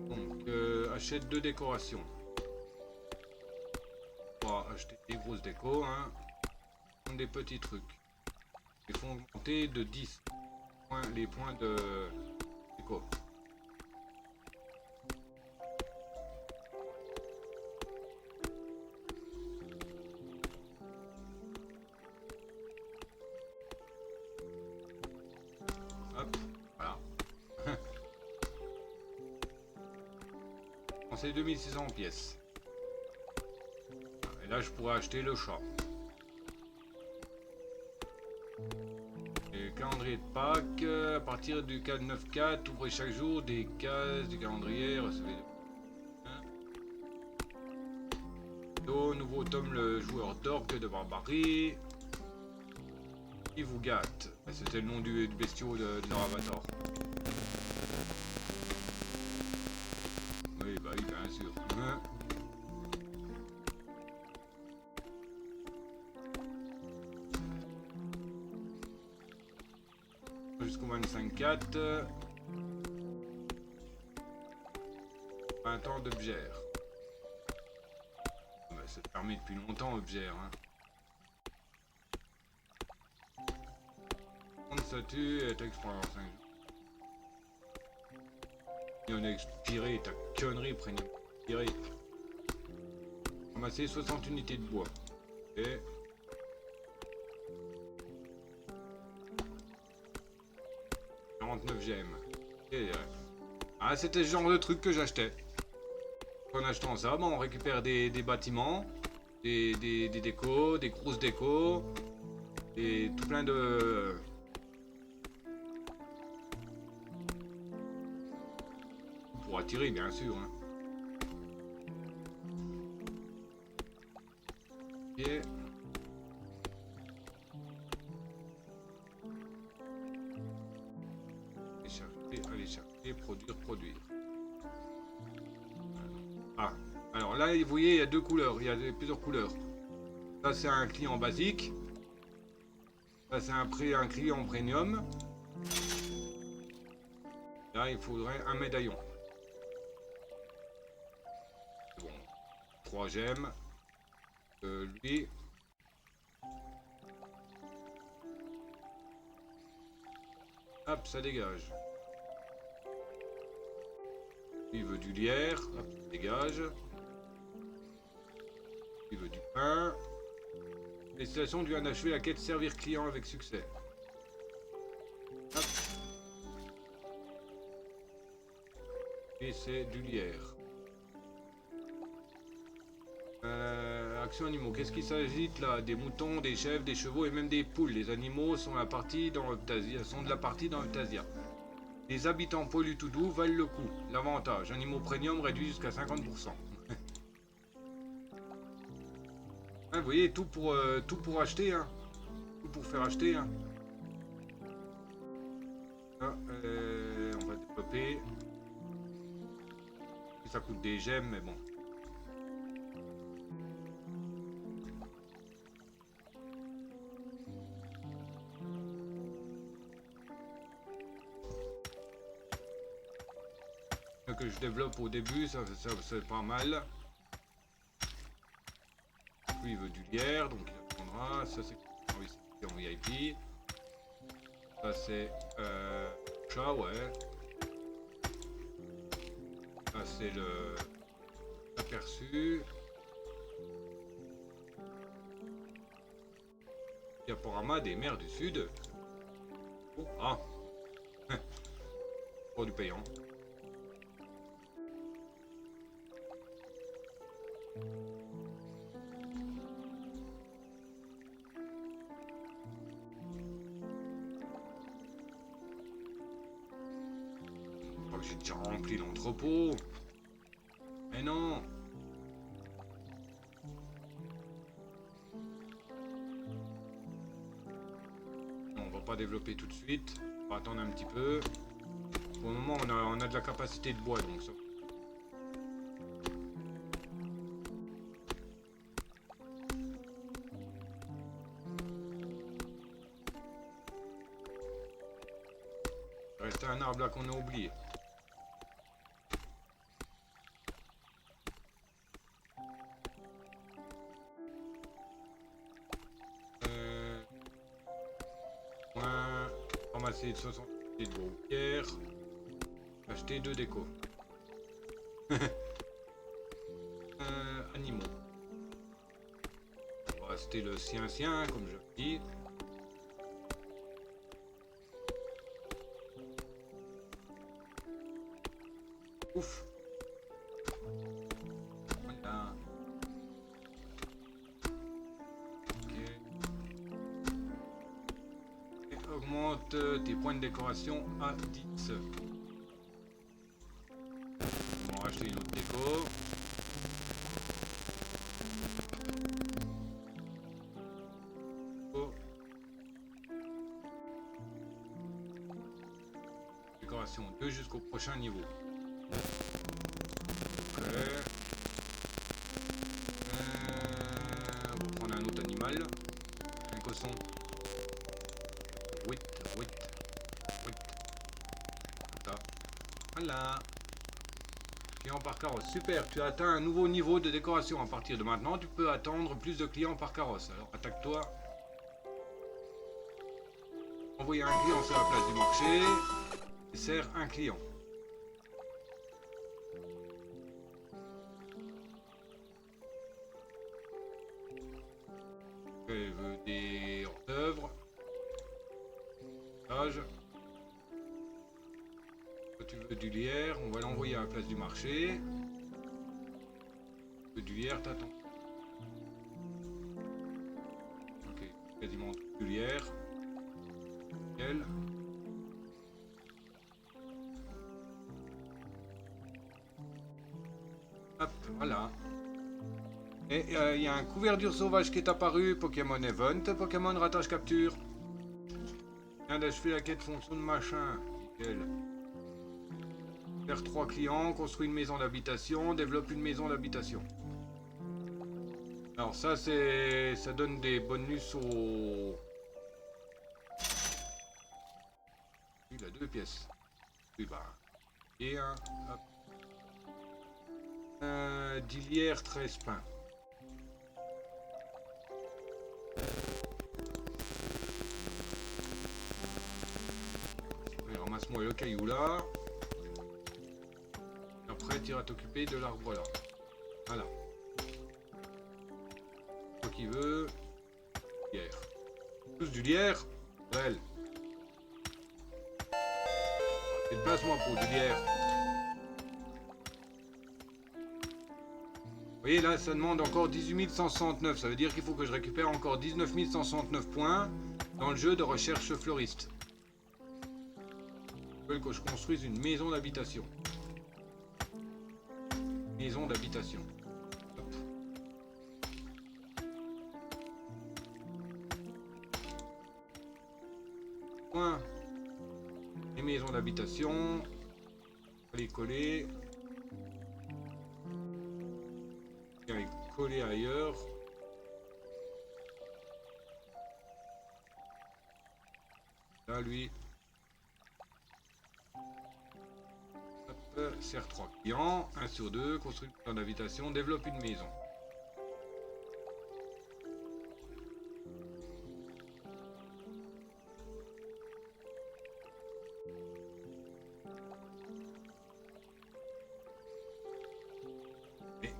Donc, achète 2 décorations. Acheter des grosses décos, hein. Des petits trucs. Ils font augmenter de 10 points, les points de déco. Hop, voilà. C'est 2600 pièces. Là, je pourrais acheter le chat. Et calendrier de Pâques, à partir du 9-4, ouvrez chaque jour des cases du calendrier, recevez des... nouveau tome le joueur d'orgue de barbarie. Qui vous gâte. C'était le nom du bestiau de leur avatar. Oui, bah oui, bien sûr. Jusqu'au 25-4. 20 ans de bière. Bah, c'est permis depuis longtemps, bière. Hein. On statut est expiré en 5 jours. Il en a expiré, ta connerie, prenez expiré. Ramasser 60 unités de bois. Et 49 gemmes. Et, ah, c'était ce genre de truc que j'achetais. En achetant ça, bon, on récupère des bâtiments, des décos, des grosses décos, et tout plein de... Pour attirer, bien sûr. Hein. Ok. Aller chercher, produire. Ah, alors là, vous voyez, il y a deux couleurs, il y a plusieurs couleurs. Ça, c'est un client basique. Ça, c'est un client premium. Là, il faudrait un médaillon. Bon, 3 gemmes. Lui. Hop, ça dégage. Il veut du lierre, hop, ça dégage. Il veut du pain. Félicitations, tu viens d'achever la quête servir client avec succès. Hop. Et c'est du lierre. Action animaux, qu'est-ce qu'il s'agit là? Des moutons, des chèvres, des chevaux et même des poules. Les animaux sont de la partie dans Optasia. Les habitants poilus tout doux valent le coup. L'avantage, animaux premium réduit jusqu'à 50%. Hein, vous voyez, tout pour acheter. Hein. Tout pour faire acheter. Hein. Ah, on va développer. Ça coûte des gemmes, mais bon. Que je développe au début, ça c'est pas mal. Lui il veut du lierre, donc il prendra. Ça c'est en VIP. Ça c'est chat, ouais. Ça c'est le aperçu. Diaporama des mers du sud. Oh, ah. Pour du payant. J'ai déjà rempli l'entrepôt. Mais non. Non, on va pas développer tout de suite. On va attendre un petit peu. Pour le moment, on a de la capacité de bois, donc ça. Il reste un arbre là qu'on a oublié. Ramasser 60 de paupières. Acheter 2 décos. Animaux. On va rester le sien, comme je dis. Ouf. Voilà. Augmente tes points de décoration à 10. On va acheter une autre déco. décoration 2 jusqu'au prochain niveau. Ok. On va prendre un autre animal. Un cosson. Oui. Voilà. Client par carrosse. Super, tu as atteint un nouveau niveau de décoration. À partir de maintenant, tu peux attendre plus de clients par carrosse. Alors attaque-toi. Envoyer un client sur la place du marché. Et sert un client. Elle veut des hors-d'œuvre. Tu veux du lierre, on va l'envoyer à la place du marché. Tu veux du lierre, t'attends. Ok, quasiment du lierre. Nickel. Hop, voilà. Et il y a un couverture sauvage qui est apparu. Pokémon Event, Pokémon ratage capture. Viens d'achever la quête fonction de machin. Nickel. Faire 3 clients, construire une maison d'habitation, développe une maison d'habitation. Alors ça c'est, ça donne des bonus au... Il a 2 pièces. Oui bah. Et un... Hop. 10 lierres, 13 pains. Ramasse-moi le caillou là. Après, tu iras t'occuper de l'arbre là. Voilà. Toi qui veux. Lierre. Tous du lierre. Belle. Déplace-moi pour du lierre. Vous voyez là, ça demande encore 18 169. Ça veut dire qu'il faut que je récupère encore 19 169 points dans le jeu de recherche fleuriste. Ils veulent que je construise une maison d'habitation. Maison d'habitation. Point. Les maisons d'habitation. On va les coller. On va les coller ailleurs. Là, lui. Sert 3 clients, 1 sur 2, construit un plan d'habitation, développe une maison. Mais,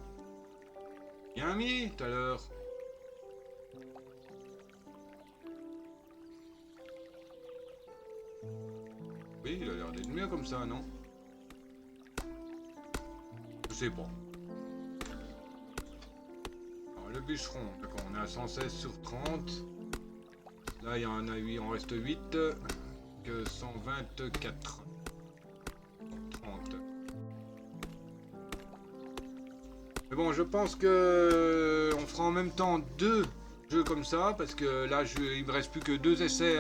bien mis tout à l'heure. Oui, il a l'air d'être mieux comme ça, non? Je sais pas. Alors, le bûcheron, d'accord, on est à 116 sur 30. Là, il y en a 8, on reste 8. Que 124. 30. Mais bon, je pense que on fera en même temps 2 jeux comme ça, parce que là, il me reste plus que 2 essais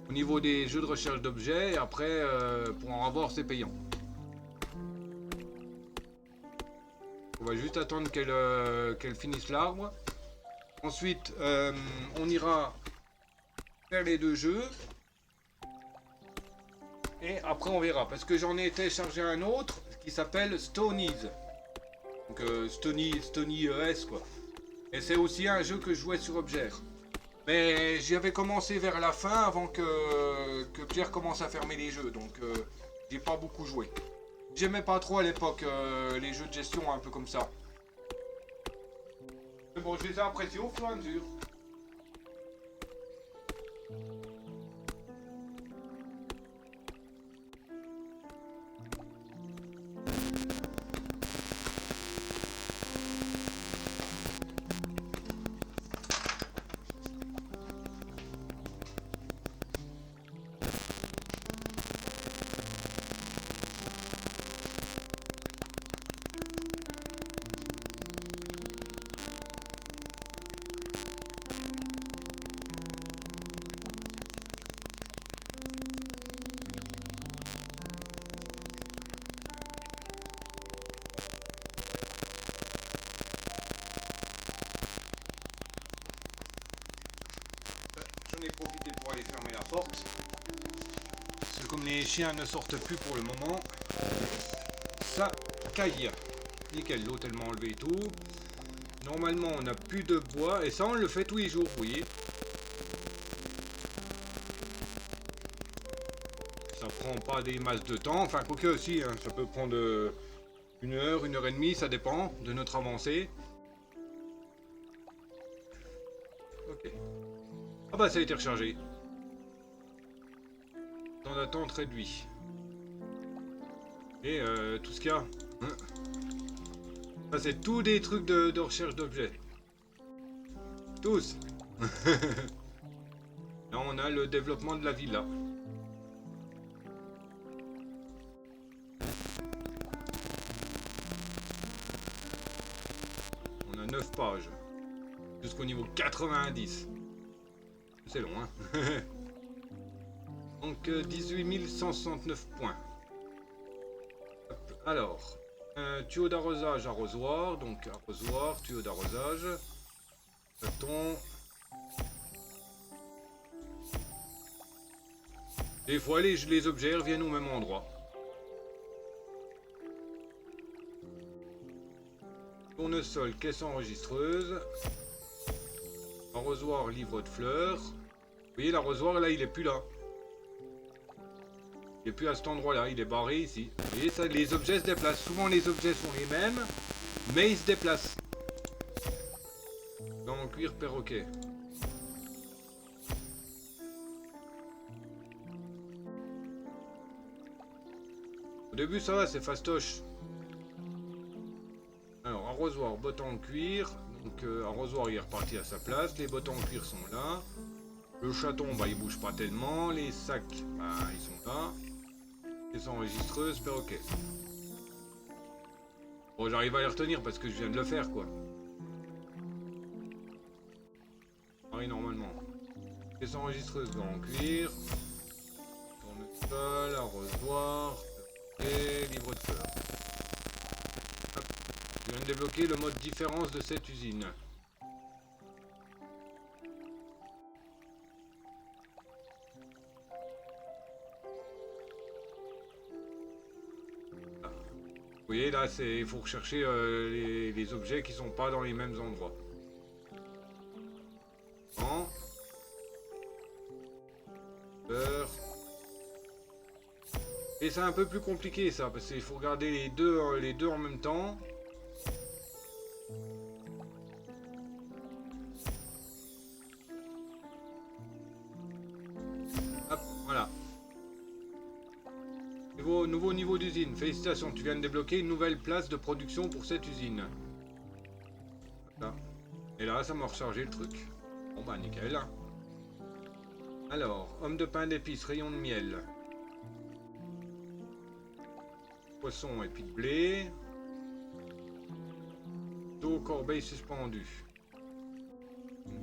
au niveau des jeux de recherche d'objets, et après, pour en avoir, c'est payant. On va juste attendre qu'elle finisse l'arbre. Ensuite, on ira faire les 2 jeux. Et après, on verra. Parce que j'en ai téléchargé un autre qui s'appelle Stonies. Donc, Stony ES, quoi. Et c'est aussi un jeu que je jouais sur Obgère. Mais j'y avais commencé vers la fin avant que Pierre commence à fermer les jeux. Donc, j'ai pas beaucoup joué. J'aimais pas trop à l'époque les jeux de gestion un peu comme ça. Mais bon, je les ai appréciés au fur et à mesure. ai profité pour aller fermer la porte. Parce que comme les chiens ne sortent plus pour le moment, ça caille. Nickel, l'eau tellement enlevé et tout. Normalement, on n'a plus de bois. Et ça, on le fait tous les jours, vous voyez. Ça prend pas des masses de temps. Enfin, quoique aussi, hein, ça peut prendre 1 heure et demie. Ça dépend de notre avancée. Ok. Ah bah, ça a été rechargé. Temps d'attente réduit. Et tout ce qu'il y a. Hein. Ça, c'est tous des trucs de recherche d'objets. Tous. Là, on a le développement de la villa. On a 9 pages. Jusqu'au niveau 90. C'est long, hein. Donc, 18 169 points. Hop. Alors, tuyau d'arrosage, arrosoir. Donc, arrosoir, tuyau d'arrosage. Bâton. Des fois, les objets reviennent au même endroit. Tournesol, caisse enregistreuse. Arrosoir, livre de fleurs. Vous voyez, l'arrosoir, là, il est plus là. Il est plus à cet endroit-là, il est barré ici. Vous voyez, ça, les objets se déplacent. Souvent, les objets sont les mêmes, mais ils se déplacent. Dans cuir perroquet. Au début, ça va, c'est fastoche. Alors, arrosoir, bottes en cuir. Donc, arrosoir, il est reparti à sa place. Les bottes en cuir sont là. Le chaton, bah, il bouge pas tellement. Les sacs, bah, ils sont là. Les enregistreuses, perroquet. Bon, j'arrive à les retenir parce que je viens de le faire, quoi. Pareil, normalement. Les enregistreuses, en cuir. Tournesol, arrosoir, perroquet, livre de fleurs. Hop. Je viens de débloquer le mode différence de cette usine. Vous voyez, là, il faut rechercher les objets qui sont pas dans les mêmes endroits. Bon. Beurre. Et c'est un peu plus compliqué, ça, parce qu'il faut regarder les deux en même temps. Hop, voilà. Nouveau niveau d'usine. Félicitations, tu viens de débloquer une nouvelle place de production pour cette usine. Là. Et là, ça m'a rechargé le truc. Bon bah nickel. Alors, homme de pain d'épices, rayon de miel. Poisson et puis de blé. Dos corbeille suspendue.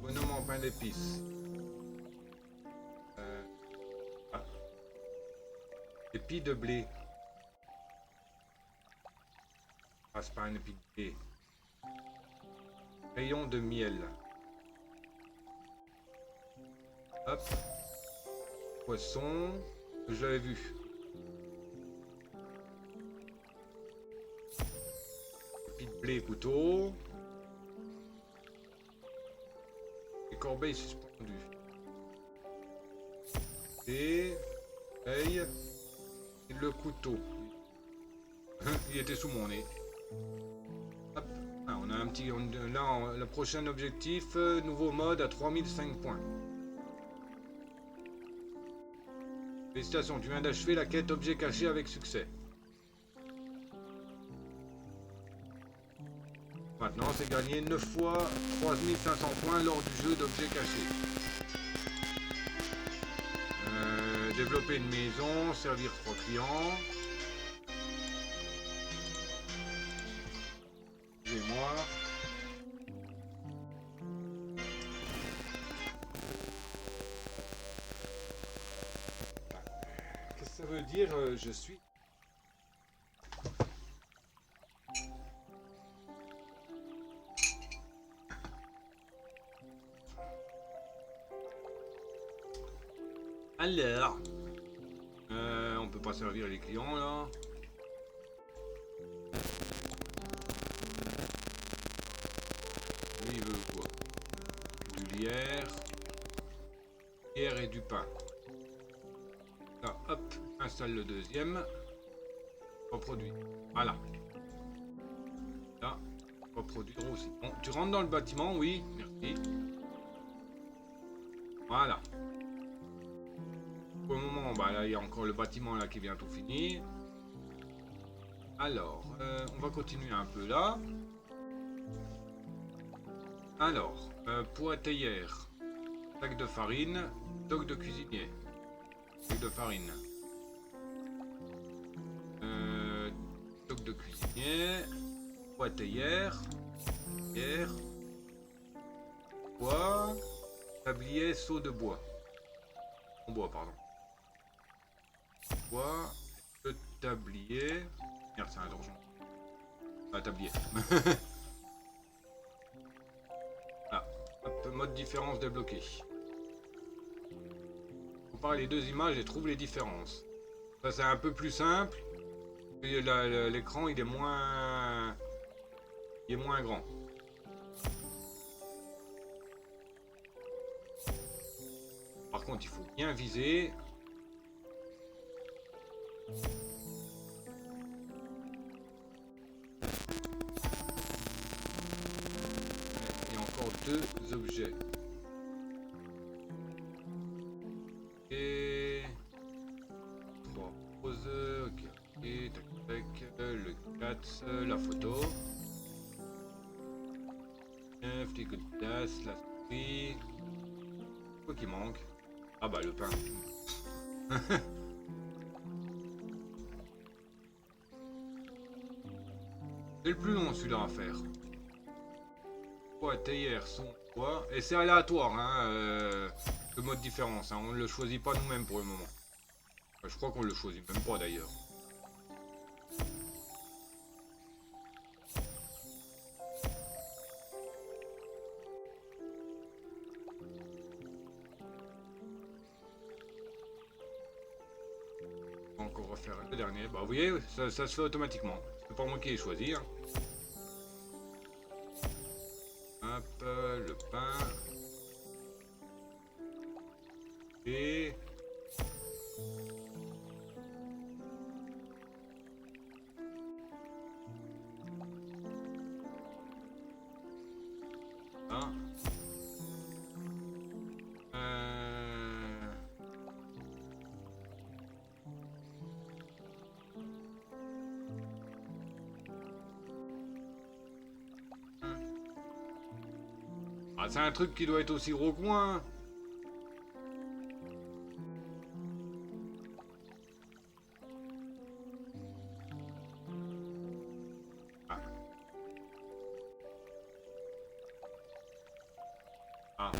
Bonhomme en pain d'épices. Épi de blé. Ah, c'est pas un épi de blé. Rayon de miel. Hop. Poisson. Je l'avais vu. Épi de blé, couteau. Et corbeille suspendue. Et... Hey. Et le couteau. Il était sous mon nez. Hop. Ah, on a un petit... Là, le prochain objectif, nouveau mode à 3005 points. Félicitations, tu viens d'achever la quête objet caché avec succès. Maintenant, c'est gagner 9 fois 3500 points lors du jeu d'objets cachés. Développer une maison, servir 3 clients. Excusez-moi. Qu'est-ce que ça veut dire je suis? Alors, on peut pas servir les clients là. Lui il veut quoi? Du lierre. Lierre et du pain. Là, hop, installe le deuxième. Reproduit. Voilà. Là, reproduire aussi. Bon, tu rentres dans le bâtiment, oui, merci. Voilà. Pour le moment, bah là, il y a encore le bâtiment là qui est bientôt fini. Alors, on va continuer un peu là. Alors, pointillère, sac de farine, stock de cuisinier, sac de farine, stock de cuisinier, pointillère, pierre, bois, tablier, seau de bois. En bois, pardon. Bois, le tablier. Merde, c'est un donjon. Ah, tablier. Ah, hop, mode différence débloqué. Compare les deux images et trouve les différences. Ça, c'est un peu plus simple. L'écran, il est moins grand. Par contre, il faut bien viser. Il y a encore deux objets. Et 3 roses. Ok. Et tac tac. Le 4, la photo. Un petit coup de tasse, la souris. Quoi qui manque? Ah bah le pain. C'est le plus long celui-là à faire. Théière, son bois. Et c'est aléatoire, hein, le mode différence. Hein, on ne le choisit pas nous-mêmes pour le moment. Enfin, je crois qu'on le choisit même pas d'ailleurs. On va encore refaire le dernier. Bah vous voyez, ça se fait automatiquement. C'est pas moi qui ai choisi. Hein. Hop, le pain. Et... Ah. Ah, c'est un truc qui doit être aussi gros que moi. Hein. Ah. Ah.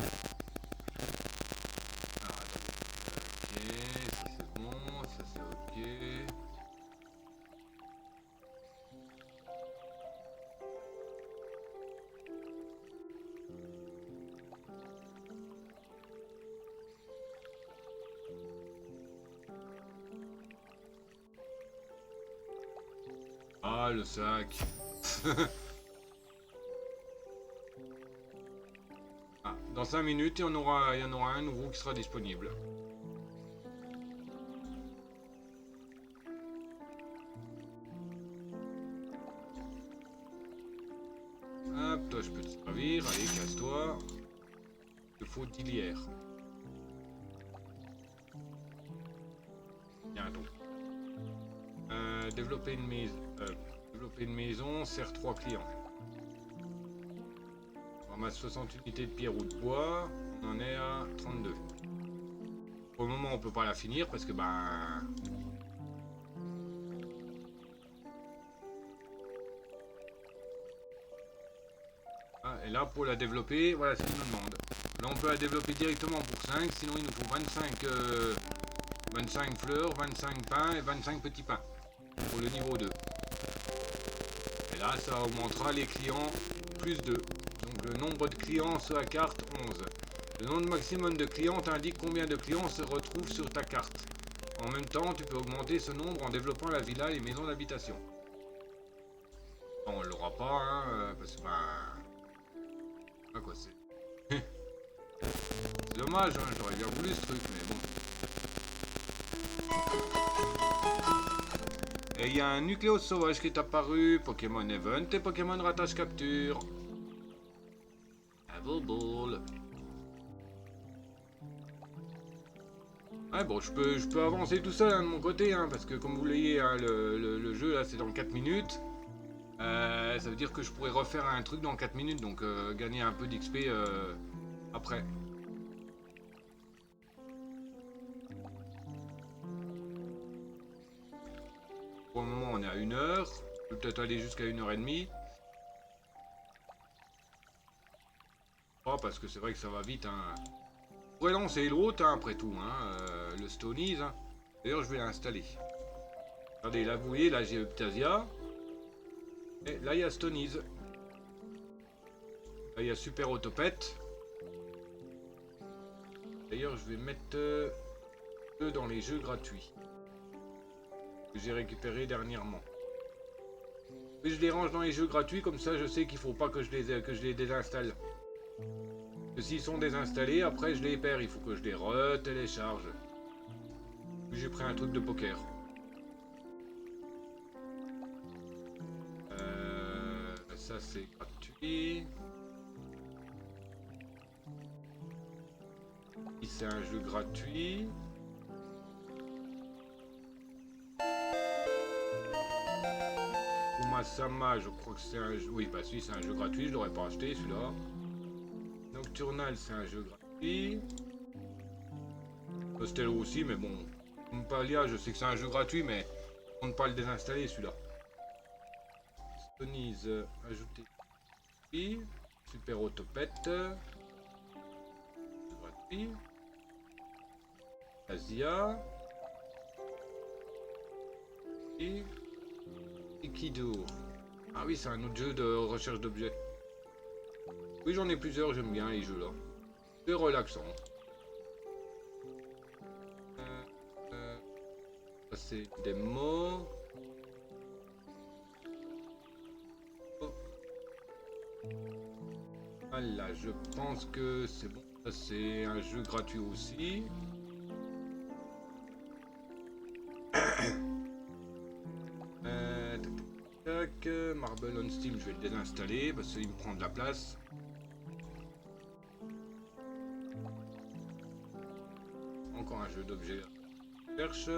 Ah, ok, ça c'est bon, ça c'est ok. Ah, le sac. Ah, dans 5 minutes, il y en aura un nouveau qui sera disponible. Hop, toi je peux te servir. Allez, casse-toi. Il faut 10 lierres. Bientôt. Développer une maison, sert 3 clients. On ramasse 60 unités de pierre ou de bois, on en est à 32. Pour le moment on peut pas la finir parce que ben... Ah, et là pour la développer, voilà ce qu'il nous demande. Là on peut la développer directement pour 5, sinon il nous faut 25 fleurs, 25 pains et 25 petits pains. Pour le niveau 2. Et là, ça augmentera les clients plus 2. Donc le nombre de clients sur la carte, 11. Le nombre maximum de clients t'indique combien de clients se retrouvent sur ta carte. En même temps, tu peux augmenter ce nombre en développant la villa et les maisons d'habitation. Non, on l'aura pas, hein, parce que quoi c'est. C'est dommage, hein, j'aurais bien voulu ce truc, mais bon. Et il y a un nucléos sauvage qui est apparu, Pokémon Event et Pokémon Rattache Capture. Ball. Ouais, bon, je peux avancer tout seul hein, de mon côté, hein, parce que comme vous voyez, hein, le jeu là c'est dans 4 minutes. Ça veut dire que je pourrais refaire un truc dans 4 minutes, donc gagner un peu d'XP après. Pour le moment, on est à 1 heure. Je peux peut-être aller jusqu'à 1h30. Oh, parce que c'est vrai que ça va vite. Hein. On pourrait lancer l'autre, hein, après tout, hein, le Stonies. Hein. D'ailleurs, je vais l'installer. Regardez, là, vous voyez, là, j'ai Uptasia. Et là, il y a Stonies. Là, il y a Super Autopet. D'ailleurs, je vais mettre eux dans les jeux gratuits. Que j'ai récupéré dernièrement. Et je les range dans les jeux gratuits, comme ça, je sais qu'il faut pas que je les désinstalle. Que s'ils sont désinstallés, après je les perds, il faut que je les retélécharge. J'ai pris un truc de poker. Ça c'est gratuit. Ici c'est un jeu gratuit. Sama, je crois que c'est un jeu. Oui, bah si c'est un jeu gratuit, je l'aurais pas acheté celui-là. Nocturnal, c'est un jeu gratuit. Costello aussi, mais bon. Compalia, je sais que c'est un jeu gratuit, mais on ne peut pas le désinstaller celui-là. Stonies, ajouter. Super Autopet. Gratuit. Asia. Et. Ikido. Ah oui, c'est un autre jeu de recherche d'objets. Oui, j'en ai plusieurs, j'aime bien les jeux là. C'est relaxant. Ça c'est des mots. Oh. Voilà, je pense que c'est bon. Ça c'est un jeu gratuit aussi. Marble on Steam, je vais le désinstaller parce qu'il me prend de la place. Encore un jeu d'objets. Cherche.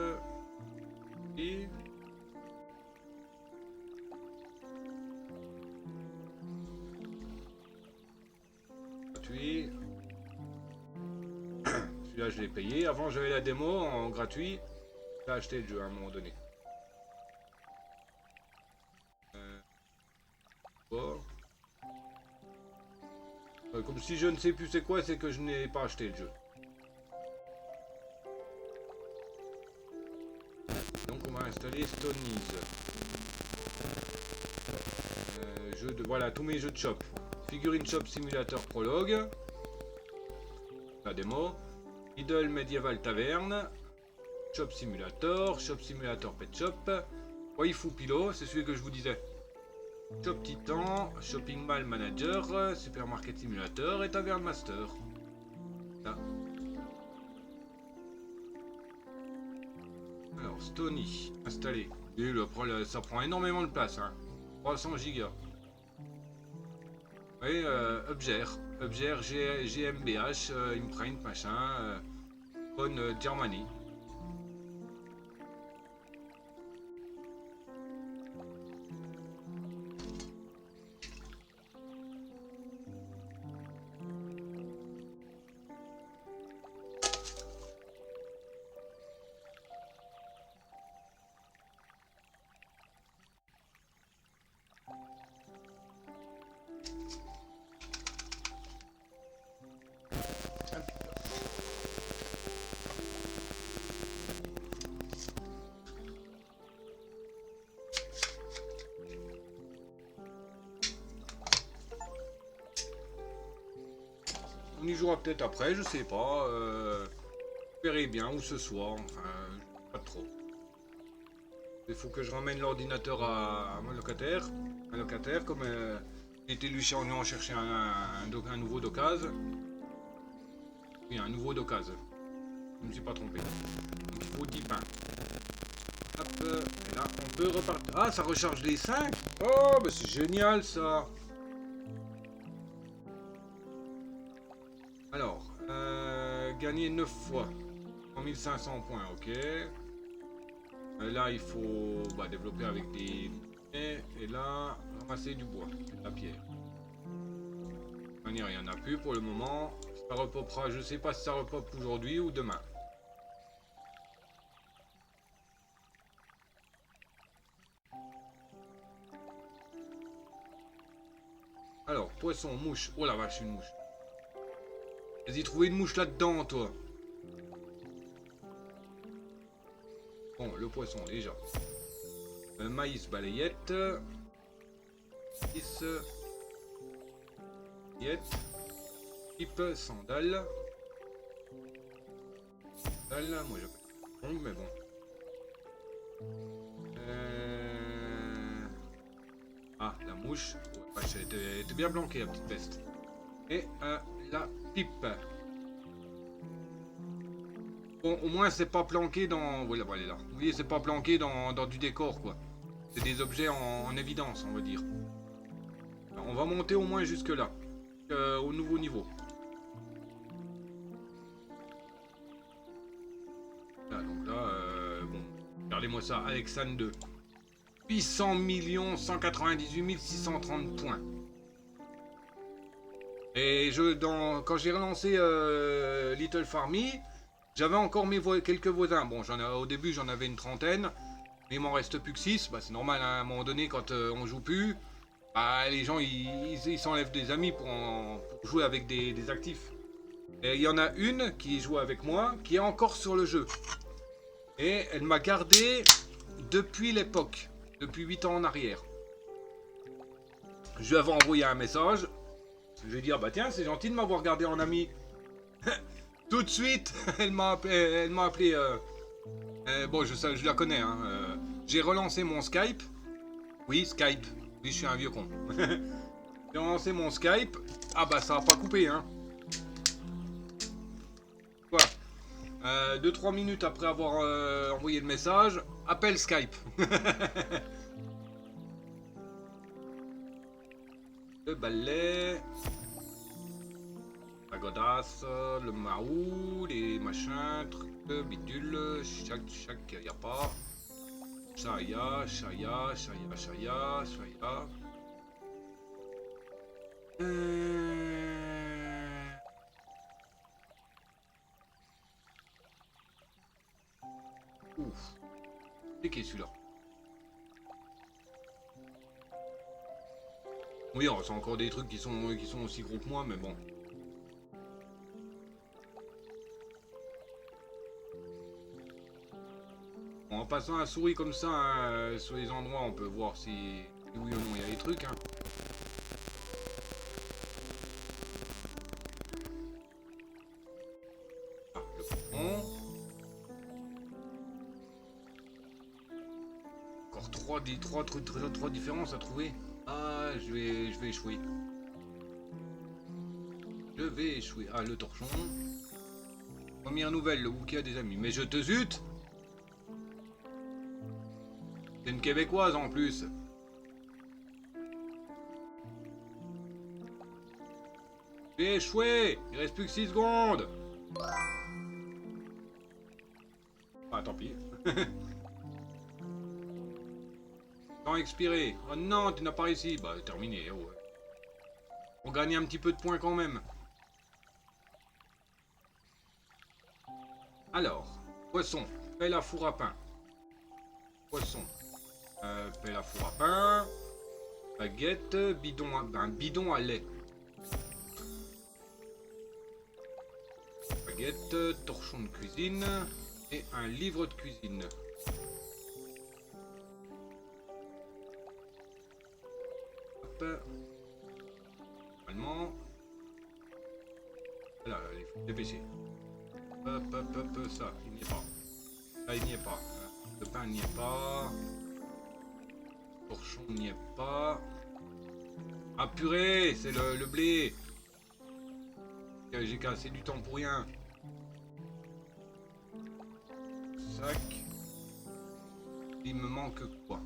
Et. Gratuit. Celui-là, je l'ai payé. Avant, j'avais la démo en gratuit. J'ai acheté le jeu à un moment donné. Comme si je ne sais plus c'est quoi, c'est que je n'ai pas acheté le jeu. Donc on va installer Stonies. Voilà, tous mes jeux de shop. Figurine Shop Simulator Prologue. La démo. Idle Medieval Taverne. Shop Simulator. Shop Simulator Pet Shop. Waifu Pillow, c'est celui que je vous disais. Shop Titan, Shopping Mall Manager, Supermarket Simulator et Tavern Master. Là. Alors, Stony, installé. Et ça prend énormément de place, hein. 300 gigas. Oui, Upger, GmbH, Imprint, machin, Bonne Germany. On y jouera peut-être après, je sais pas. Je verrai bien, ou ce soir, enfin, pas trop. Il faut que je ramène l'ordinateur à mon locataire. Un locataire, comme j'ai été lui en chercher un nouveau d'occasion. Oui, un nouveau d'occasion. Je ne me suis pas trompé. Donc il faut 10 pains. Hop, et là, on peut repartir. Ah, ça recharge les 5. Oh, bah c'est génial ça. Alors, gagner 9 fois. 3500 points, ok. Là, il faut développer avec des... Et là, ramasser du bois, de la pierre. De toute manière, il n'y en a plus pour le moment. Ça repopera, je sais pas si ça repop aujourd'hui ou demain. Alors, poisson, mouche. Oh la vache, une mouche. Vas-y, trouver une mouche là-dedans, toi. Bon, le poisson, déjà. Maïs, balayette. Maïs. Balayette. Pipe, sandales. Sandales, moi j'appelle long, mais bon. Ah, la mouche. Ouais, elle était bien planquée, la petite peste. Et la pipe. Bon, au moins c'est pas planqué dans... Voilà, elle est là. Vous voyez, c'est pas planqué dans du décor, quoi. C'est des objets en évidence, on va dire. Alors, on va monter au moins jusque là. Au nouveau niveau. Là, donc là, bon. Regardez-moi ça, Alexandre 2. 800 198 630 points. Et quand j'ai relancé Little Farmy, j'avais encore quelques voisins. Bon, au début, j'en avais une trentaine. Mais il m'en reste plus que 6. Bah, c'est normal, hein, à un moment donné, quand on joue plus, les gens, ils s'enlèvent des amis pour jouer avec des actifs. Et il y en a une qui joue avec moi, qui est encore sur le jeu. Et elle m'a gardé depuis l'époque. Depuis 8 ans en arrière. Je lui avais envoyé un message. Je lui ai dit, ah bah tiens, c'est gentil de m'avoir gardé en ami. Tout de suite, elle m'a appelé. Bon, je la connais. Hein, j'ai relancé mon Skype. Oui, Skype. Oui, je suis un vieux con. J'ai relancé mon Skype. Ah bah ça a pas coupé, hein. Quoi 2-3 minutes après avoir envoyé le message, appel Skype. Le balai. La godasse, le maou, les machins, trucs, bidules, chaque, y a pas. Chaya. Ouf. C'est qui celui-là? Oui, c'est encore des trucs qui sont aussi gros que moi, mais bon. Bon, en passant la souris comme ça, hein, sur les endroits, on peut voir si oui ou non il y a des trucs. Hein. Ah, le poisson. Encore trois différences à trouver. Ah, je vais échouer. Je vais échouer. Ah, le torchon. Première nouvelle, le Wookie a des amis. Mais je te zute! C'est une québécoise en plus. J'ai échoué! Il reste plus que 6 secondes! Ah, tant pis. Temps expiré. Oh non, tu n'as pas réussi. Bah, terminé. Oh. On gagne un petit peu de points quand même. Alors, poisson, pelle à four à pain. Poisson, pelle à four à pain. Baguette, bidon à lait. Baguette, torchon de cuisine et un livre de cuisine. Hop. Normalement. Voilà, il faut dépêcher. Hop, ça, il n'y est pas. Là, il n'y est pas. Le pain n'y est pas. Torchon n'y est pas. Ah purée, c'est le blé. J'ai cassé du temps pour rien. Sac. Il me manque quoi?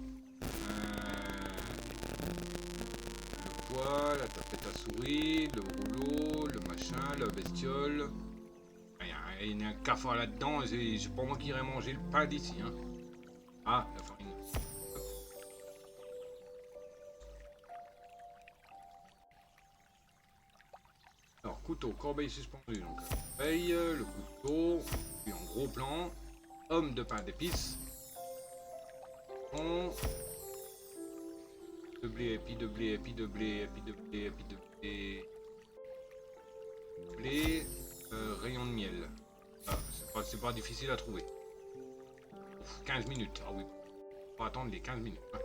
Le poids, la tapette à souris, le rouleau, le machin, la bestiole. Il y a un cafard là-dedans, c'est pas moi qui irai manger le pain d'ici. Hein. Ah, la farine. Alors, couteau, corbeille suspendue. Donc, corbeille, le couteau, puis en gros plan. Homme de pain d'épices. De blé, épi de blé, épi de blé, épi de blé, épi de blé. Blé, rayon de miel. Ah, c'est pas difficile à trouver. 15 minutes, ah oui. On va attendre les 15 minutes. Hein.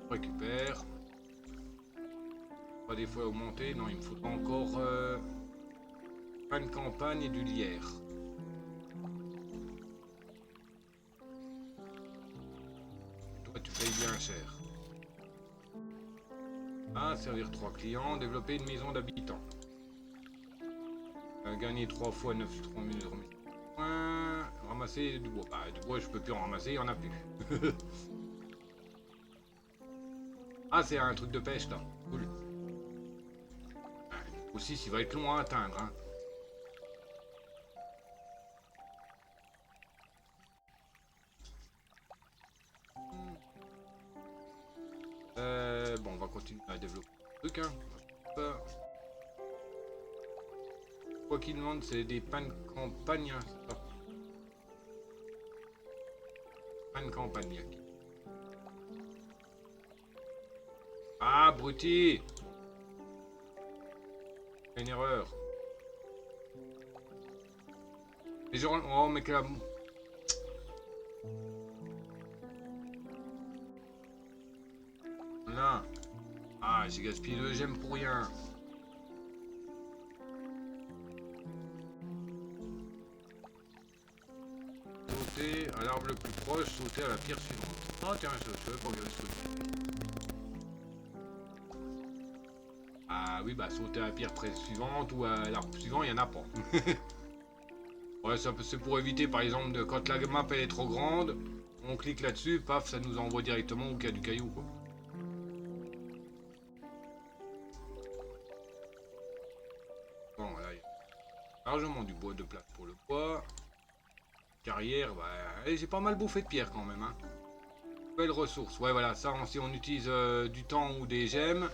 Récupère. Pas des fois augmenter, non, il me faudra encore pain de campagne et du lierre. Toi, tu payes bien cher. Ah, servir 3 clients, développer une maison d'habitants. Gagner 3 fois 9, 3 000 points. Ramasser du bois. Bah, du bois, je peux plus en ramasser, il y en a plus. Ah, c'est un truc de pêche là. Cool. Aussi, il va être long à atteindre. Hein. Bon, on va continuer à développer le truc. Hein. Quoi qu'il demande, c'est des pains de campagne. Hein, c'est ça. Pain de campagne. Ah, abruti! Une erreur. Les gens... Oh, mais quelle... Là. Ah, j'ai gaspillé 2 gemmes pour rien. Sauter à l'arbre le plus proche, sauter à la pierre suivante. Ah, tiens, je savais pas qu'il y avait ce truc. Ah oui, bah sauter à la pierre suivante ou à l'arbre suivant, il n'y en a pas. Ouais, c'est pour éviter, par exemple, quand la map elle est trop grande, on clique là-dessus, paf, ça nous envoie directement où il y a du caillou, quoi. Bon, là, il y a largement du bois de place pour le bois. Carrière, bah, j'ai pas mal bouffé de pierre quand même, hein. Belle ressource, ouais, voilà, ça, si on utilise du temps ou des gemmes,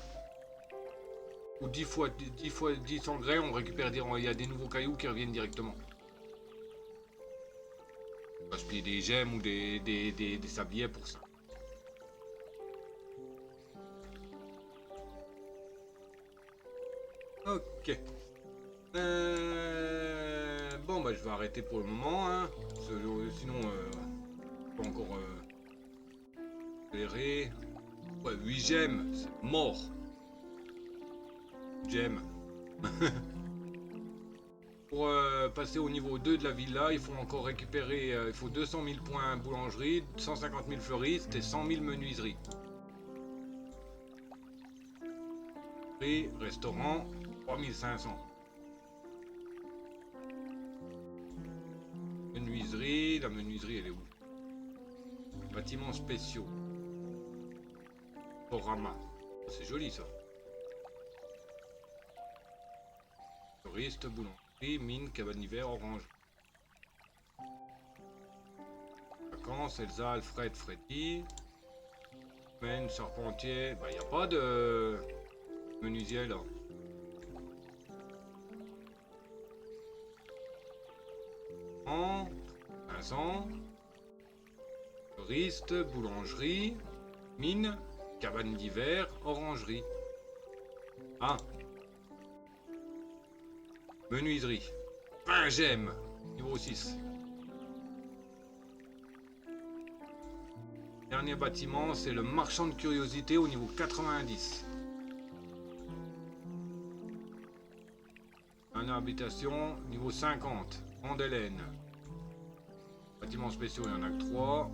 ou 10 fois 10 engrais, on récupère, il y a des nouveaux cailloux qui reviennent directement. Gaspiller des gemmes ou des sabliers pour ça. Ok. Bon, bah je vais arrêter pour le moment. Hein. Sinon, je peux encore gérer. Ouais, 8 gemmes, c'est mort. Gemmes. Pour passer au niveau 2 de la villa, il faut encore récupérer, il faut 200 000 points boulangerie, 150 000 fleuristes et 100 000 menuiseries. Prix, restaurant, 3500. Menuiserie, la menuiserie elle est où? Bâtiments spéciaux. Forama. C'est joli ça. Fleuriste, boulangerie, mine, cabane d'hiver, orange. Vacances, Elsa, Alfred, Freddy. Semaine, charpentier. Bah y a pas de menuisier là. En 500. Fleuriste, boulangerie, mine, cabane d'hiver, orangerie. Ah. Menuiserie. 20 gemmes. Niveau 6. Dernier bâtiment, c'est le marchand de curiosité au niveau 90. Dernière habitation, niveau 50. Grande Hélène. Bâtiments spéciaux, il n'y en a que 3.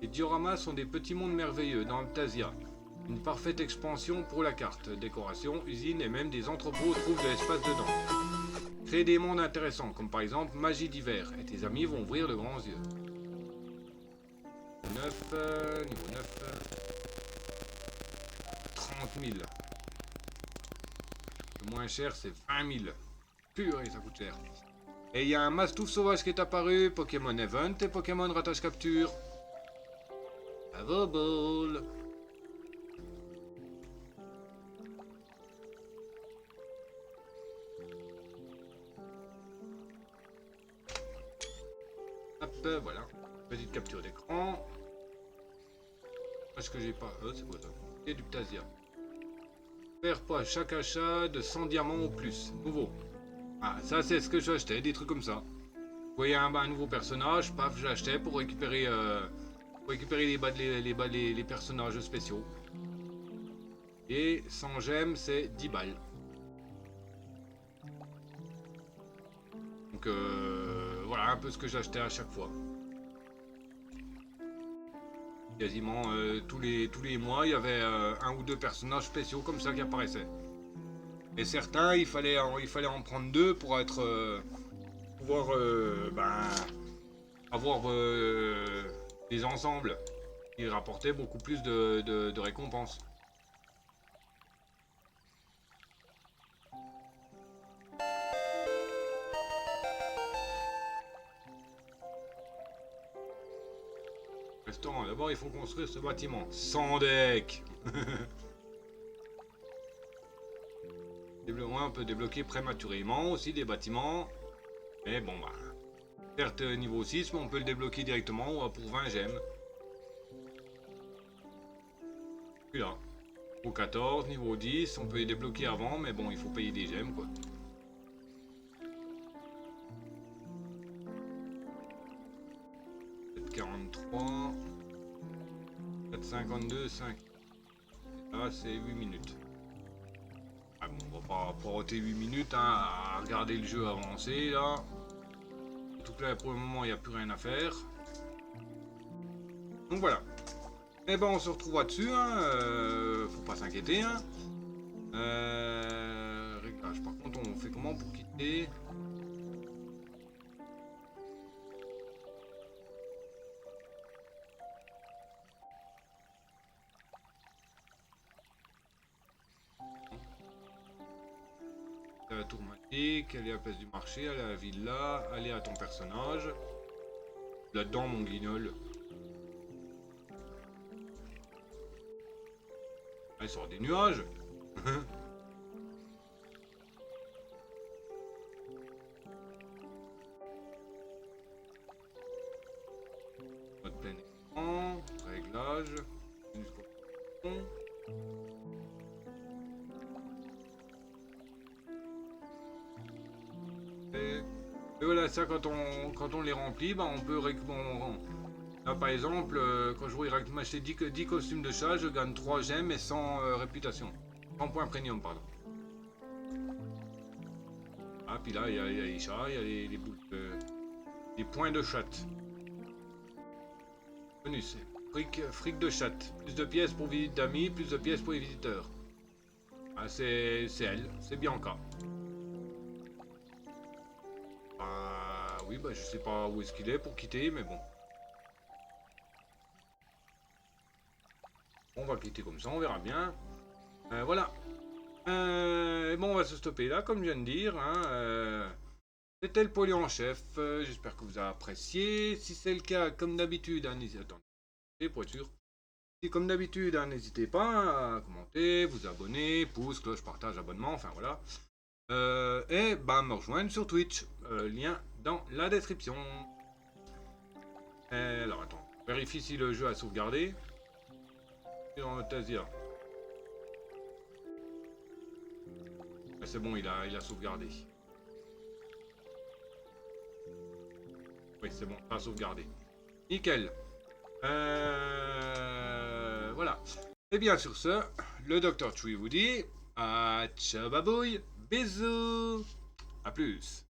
Les dioramas sont des petits mondes merveilleux dans Altasia. Une parfaite expansion pour la carte. Décoration, usine et même des entrepôts trouvent de l'espace dedans. Créer des mondes intéressants, comme par exemple magie d'hiver, et tes amis vont ouvrir de grands yeux. 9, niveau 9. 30 000. Le moins cher, c'est 20 000. Purée, ça coûte cher. Et il y a un Mastouf sauvage qui est apparu, Pokémon Event et Pokémon Rattache Capture. Bravo, Ball. Hop, voilà. Petite capture d'écran. Est-ce que j'ai pas... c'est quoi ça? Et du Ptasia. Perds pas chaque achat de 100 diamants ou plus. Nouveau. Ah, ça c'est ce que j'achetais, des trucs comme ça. Vous voyez un nouveau personnage, paf, j'achetais pour récupérer les personnages spéciaux. Et 100 gemmes, c'est 10 balles. Donc voilà un peu ce que j'achetais à chaque fois. Quasiment tous les mois, il y avait un ou deux personnages spéciaux comme ça qui apparaissaient. Et certains, il fallait en prendre deux pour être pouvoir avoir des ensembles qui rapportaient beaucoup plus de récompenses. Restaurant, d'abord il faut construire ce bâtiment. Sans deck. On peut débloquer prématurément aussi des bâtiments. Mais bon bah. Certes niveau 6, mais on peut le débloquer directement pour 20 gemmes. Puis là. Niveau 14, niveau 10, on peut les débloquer avant, mais bon, il faut payer des gemmes quoi. « 43... 4,52, 5... » Là, c'est 8 minutes. Ah bon, on va pas proroter 8 minutes hein, à regarder le jeu avancer là. Surtout que là, pour le moment, il n'y a plus rien à faire. Donc voilà. Et ben, on se retrouvera dessus, hein. Faut pas s'inquiéter, hein. Réglage, par contre, on fait comment pour quitter? La tour magique, aller à la place du marché, aller à la villa, aller à ton personnage. Là-dedans, mon guignol. Ah, il sort des nuages. Mode plein écran, réglage. Et voilà, ça quand on les remplit, bah, on peut là par exemple, quand je voudrais m'acheter 10 costumes de chat, je gagne 3 gemmes et 100 réputation. 100 points premium, pardon. Ah, puis là, il y a les chats, il y a les boules les points de chat. Bonus, fric de chat. Plus de pièces pour visite d'amis, plus de pièces pour les visiteurs. Ah, c'est elle, c'est Bianca. Oui, bah je sais pas où est-ce qu'il est pour quitter, mais bon. On va quitter comme ça, on verra bien. Voilà. Bon, on va se stopper là, comme je viens de dire. Hein, c'était le Polio en chef. J'espère que vous avez apprécié. Si c'est le cas, comme d'habitude, hein, n'hésitez pour être sûr. Si comme d'habitude, hein, n'hésitez pas à commenter, vous abonner, pouce, cloche, partage, abonnement, enfin voilà. Et bah, me rejoindre sur Twitch. Lien dans la description. Alors attends, vérifie si le jeu a sauvegardé. Dans Tasia. C'est bon, il a sauvegardé. Oui, c'est bon, pas sauvegardé. Nickel. Voilà. Et bien sur ce, le Dr. Chui vous dit ciao babouille, bisous, à plus.